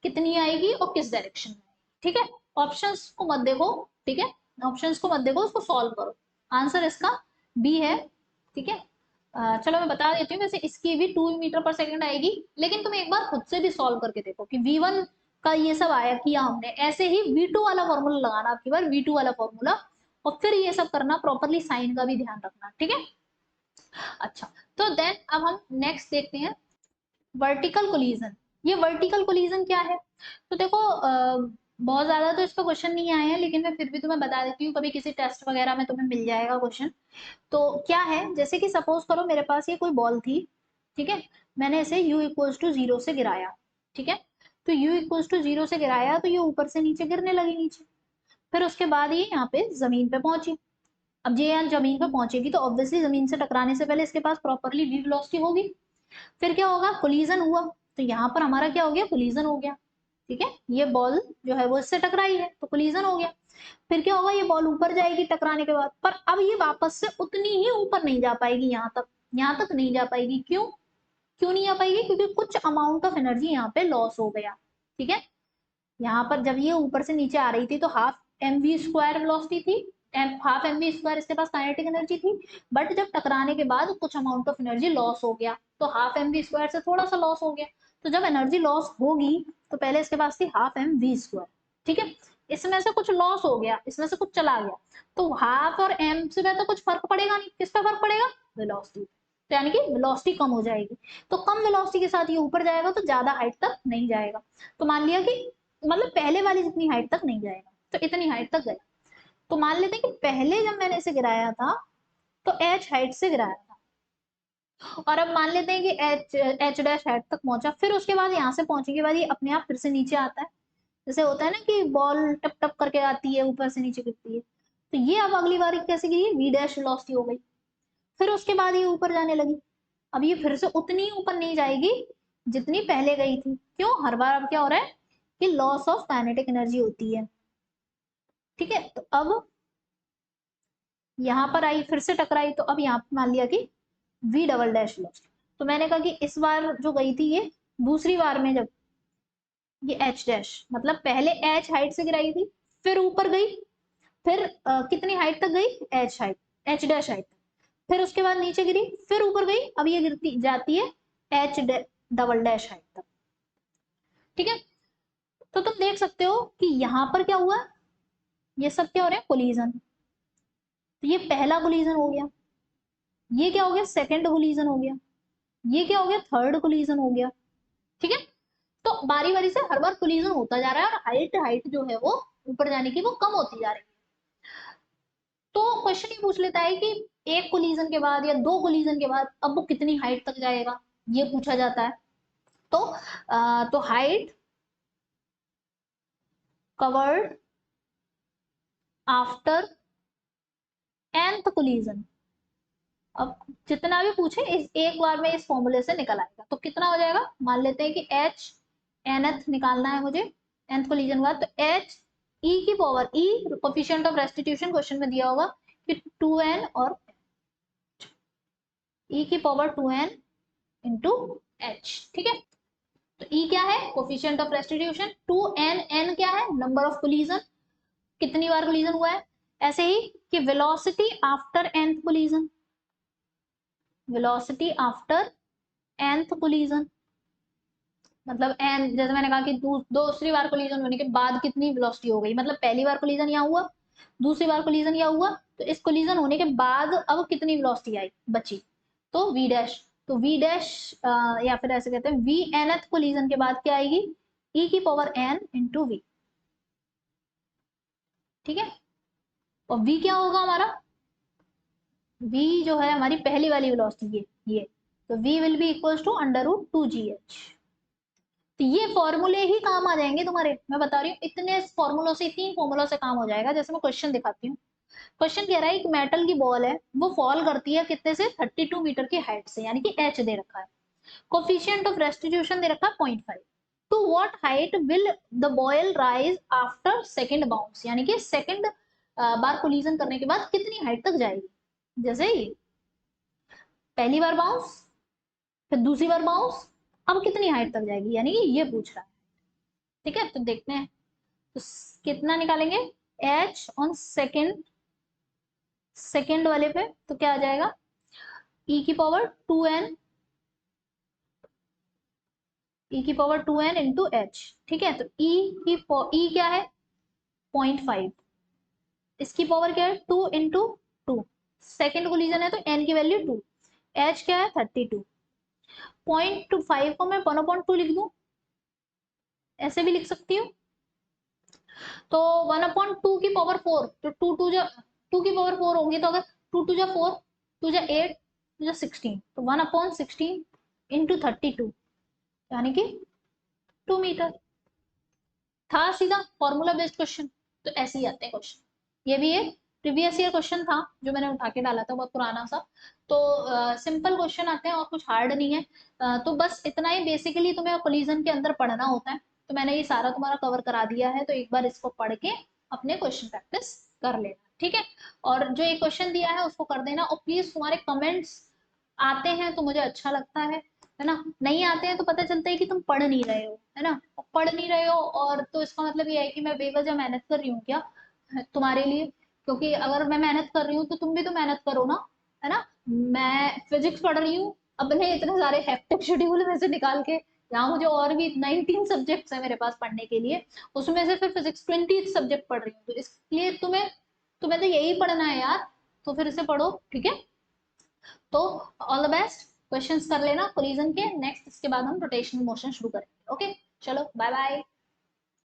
कितनी आएगी और किस डायरेक्शन में। ठीक है, ऑप्शंस को मत देखो, ठीक है, ऑप्शंस को मत देखो, उसको सॉल्व करो। आंसर इसका बी है। ठीक है, चलो मैं बता देती हूँ, वैसे इसकी भी 2 मीटर पर सेकंड आएगी, लेकिन तुम एक बार खुद से भी सॉल्व करके देखो कि V1 का ये सब आया किया हमने, ऐसे ही V2 वाला फॉर्मूला लगाना आपकी बार, V2 वाला फॉर्मूला, और फिर ये सब करना प्रॉपरली, साइन का भी ध्यान रखना। ठीक है, अच्छा, तो देन अब हम नेक्स्ट देखते हैं वर्टिकल कोलिजन। ये वर्टिकल कोलिजन क्या है? तो देखो बहुत ज्यादा तो इस पर क्वेश्चन नहीं आए हैं, लेकिन मैं फिर भी तुम्हें बता देती हूँ, कभी किसी टेस्ट वगैरह में तुम्हें मिल जाएगा क्वेश्चन। तो क्या है, जैसे कि सपोज करो मेरे पास ये कोई बॉल थी, ठीक है, मैंने इसे U इक्वल्स टू 0 से गिराया। ठीक है, तो U इक्वल्स टू 0 से गिराया तो ये ऊपर से नीचे गिरने लगी नीचे, फिर उसके बाद ये यहाँ पे जमीन पे पहुंची। अब ये यहाँ जमीन पे पहुंचेगी तो ऑब्वियसली जमीन से टकराने से पहले इसके पास प्रॉपरली वी वेलोसिटी होगी। फिर क्या होगा? कोलिजन हुआ, तो यहाँ पर हमारा क्या हो गया? कोलिजन हो गया। ठीक है, ये बॉल जो है वो इससे टकराई है तो कोलिजन हो गया। फिर क्या होगा, ये बॉल ऊपर जाएगी टकराने के बाद, पर अब ये वापस से उतनी ही ऊपर नहीं जा पाएगी, यहाँ तक नहीं जा पाएगी। क्यों क्यों नहीं आ पाएगी? क्योंकि कुछ अमाउंट ऑफ एनर्जी यहाँ पे लॉस हो गया। ठीक है, यहाँ पर जब ये ऊपर से नीचे आ रही थी तो half M V square velocity थी, हाफ एम वी स्क्वायर इसके पास काइनेटिक एनर्जी थी, बट जब टकराने के बाद कुछ अमाउंट ऑफ एनर्जी लॉस हो गया, तो हाफ एम वी स्क्वायर से थोड़ा सा लॉस हो गया। तो जब एनर्जी लॉस होगी तो पहले इसके पास थी हाफ एम वी स्क्वायर, ठीक है, इसमें से कुछ लॉस हो गया, इसमें से कुछ चला गया, तो हाफ और एम से तो कुछ फर्क पड़ेगा नहीं, किस पे फर्क पड़ेगा? वेलोसिटी, तो यानी कि वेलोसिटी कम हो जाएगी। तो कम वेलोसिटी के साथ ये ऊपर जाएगा तो ज्यादा हाइट तक नहीं जाएगा। तो मान लिया कि मतलब पहले वाली जितनी हाइट तक नहीं जाएगा, तो इतनी हाइट तक गया। तो मान लेते हैं कि पहले जब मैंने इसे गिराया था तो एच हाइट से गिराया था, और अब मान लेते हैं कि एच डैश हाइट तक पहुंचा, फिर उसके बाद यहाँ से पहुंचने के बाद ये अपने आप फिर से नीचे आता है। जैसे होता है ना कि बॉल टप टप करके आती है, ऊपर से नीचे गिरती है, तो ये अब अगली बार कैसे गिरी, वी डैश वेलोसिटी हो गई। फिर उसके बाद ये ऊपर जाने लगी, अब ये फिर से उतनी ऊपर नहीं जाएगी जितनी पहले गई थी। क्यों? हर बार अब क्या हो रहा है कि लॉस ऑफ काइनेटिक एनर्जी होती है। ठीक है, तो अब यहाँ पर आई, फिर से टकराई, तो अब यहाँ पे मान लिया कि वी डबल डैश लॉस। तो मैंने कहा कि इस बार जो गई थी ये, दूसरी बार में जब ये एच डैश, मतलब पहले एच हाइट से गिराई थी, फिर ऊपर गई, फिर कितनी हाइट तक गई, H height, H dash height, फिर उसके बाद नीचे गिरी, फिर ऊपर गई, अब ये गिरती जाती है एच डबल डैश हाइट तक। ठीक है, तो तुम देख सकते हो कि यहाँ पर क्या हुआ, ये सब क्या हो रहे हैं, कोलिजन। तो ये पहला कोलिजन हो गया, ये क्या हो गया, सेकंड कोलिजन हो गया, ये क्या हो गया, थर्ड कोलिजन हो गया। ठीक है, तो बारी बारी से हर बार कोलिजन होता जा रहा है और हाइट हाइट जो है वो ऊपर जाने की वो कम होती जा रही है। तो क्वेश्चन ये पूछ लेता है कि एक कोलिजन के बाद या दो कोलिजन के बाद अब वो कितनी हाइट तक जाएगा, ये पूछा जाता है। तो height covered after nth collision, अब जितना भी पूछे इस एक बार में इस फॉर्मूले से निकल आएगा। तो कितना हो जाएगा, मान लेते हैं कि एच nth निकालना है मुझे, nth कोलिजन का, तो एच ई की power, E coefficient of restitution question में दिया होगा कि 2n और ई की पावर 2n इंटू एच। ठीक है, तो ई क्या है, coefficient of restitution, 2n, n क्या है, नंबर ऑफ कोलिजन, कितनी बार कोलिजन हुआ है। ऐसे ही कि velocity after nth collision, velocity after nth collision, मतलब एन, जैसे मैंने कहा कि दूसरी बार कोलिजन होने के बाद कितनी वेलोसिटी हो गई, मतलब पहली बार कोलिजन यहाँ हुआ, दूसरी बार कोलिजन यहाँ हुआ, तो इस कोलिजन होने के बाद अब कितनी वेलोसिटी आई बची, तो वी डैश। तो वी डैश या फिर ऐसे कहते हैं वी एनथ कोलिजन के बाद क्या आएगी, ई की पावर एन इंटू वी। ठीक है, और वी क्या होगा हमारा, वी जो है हमारी पहली वाली वेलोसिटी, ये तो we will be equals to under root 2gh। तो ये फॉर्मूले ही काम आ जाएंगे तुम्हारे, मैं बता रही हूँ, इतने फॉर्मूलों से, 3 फॉर्मूलों से काम हो जाएगा। जैसे मैं क्वेश्चन दिखाती हूँ, क्वेश्चन कह रहा है एक मेटल की बॉल है, वो फॉल करती है कितने से, 32 मीटर की हाइट से, यानी कि एच दे रखा है, कोफिशिएंट ऑफ रेस्टिट्यूशन दे रखा है 0.5, to what height will the ball rise after second bounce, यानी कि सेकंड बार कोलिजन करने के बाद कितनी हाइट तक जाएगी। जैसे ही पहली बार बाउंस, फिर दूसरी बार बाउंस, अब कितनी हाइट तक जाएगी, यानी कि ये पूछ रहा है। ठीक है, तो देखते हैं, तो कितना निकालेंगे, एच ऑन सेकेंड, सेकेंड वाले पे तो क्या आ जाएगा, ई की पावर 2n, ई की पावर 2n इंटू एच। ठीक है, तो ई क्या है 0.5, इसकी पावर क्या है 2 इंटू 2, सेकेंड कोलिजन है तो n की वैल्यू 2, एच क्या है 32, 0.25 को मैं 1/2 लिख दूं, ऐसे भी लिख सकती हूँ। तो 1/2 की पावर 4, तो 2 की पावर 4 होगी, तो अगर 2 2 जा 4, 2 जा 8, 2 जा 16, तो 1/16 इंटू 32, यानी कि 2 मीटर। था सीधा फॉर्मूला बेस्ड क्वेश्चन, तो ऐसे ही आते हैं क्वेश्चन। ये भी एक प्रीवियस ईयर क्वेश्चन था जो मैंने उठा के डाला था, बहुत पुराना सा। तो सिंपल क्वेश्चन आते हैं और कुछ हार्ड नहीं है। तो बस इतना ही बेसिकली तुम्हें कोलिजन के अंदर पढ़ना होता है। तो मैंने ये सारा तुम्हारा कवर करा दिया है, तो एक बार इसको पढ़ के अपने क्वेश्चन प्रैक्टिस कर लेना, ठीक है। और जो ये क्वेश्चन दिया है उसको कर देना, और प्लीज तुम्हारे कमेंट्स आते हैं तो मुझे अच्छा लगता है ना, नहीं आते हैं तो पता चलता है कि तुम पढ़ नहीं रहे हो, है ना, पढ़ नहीं रहे हो, और तो इसका मतलब ये है कि मैं बेवजह मेहनत कर रही हूँ क्या तुम्हारे लिए, क्योंकि अगर मैं मेहनत कर रही हूँ तो तुम भी तो मेहनत करो ना, है ना। मैं फिजिक्स पढ़ रही हूँ अपने इतने सारे हेक्टिक शेड्यूल में से निकाल के, यहाँ मुझे और भी 19 सब्जेक्ट्स है मेरे पास पढ़ने के लिए, उसमें से फिर फिजिक्स 20 सब्जेक्ट पढ़ रही हूँ, तो इसलिए तुम्हें तुम्हें तो यही पढ़ना है यार, तो फिर इसे पढ़ो, ठीक है। तो ऑल द बेस्ट, क्वेश्चंस कर लेना कोलिजन के, नेक्स्ट इसके बाद हम रोटेशनल मोशन शुरू करेंगे, ओके। चलो बाय बाय।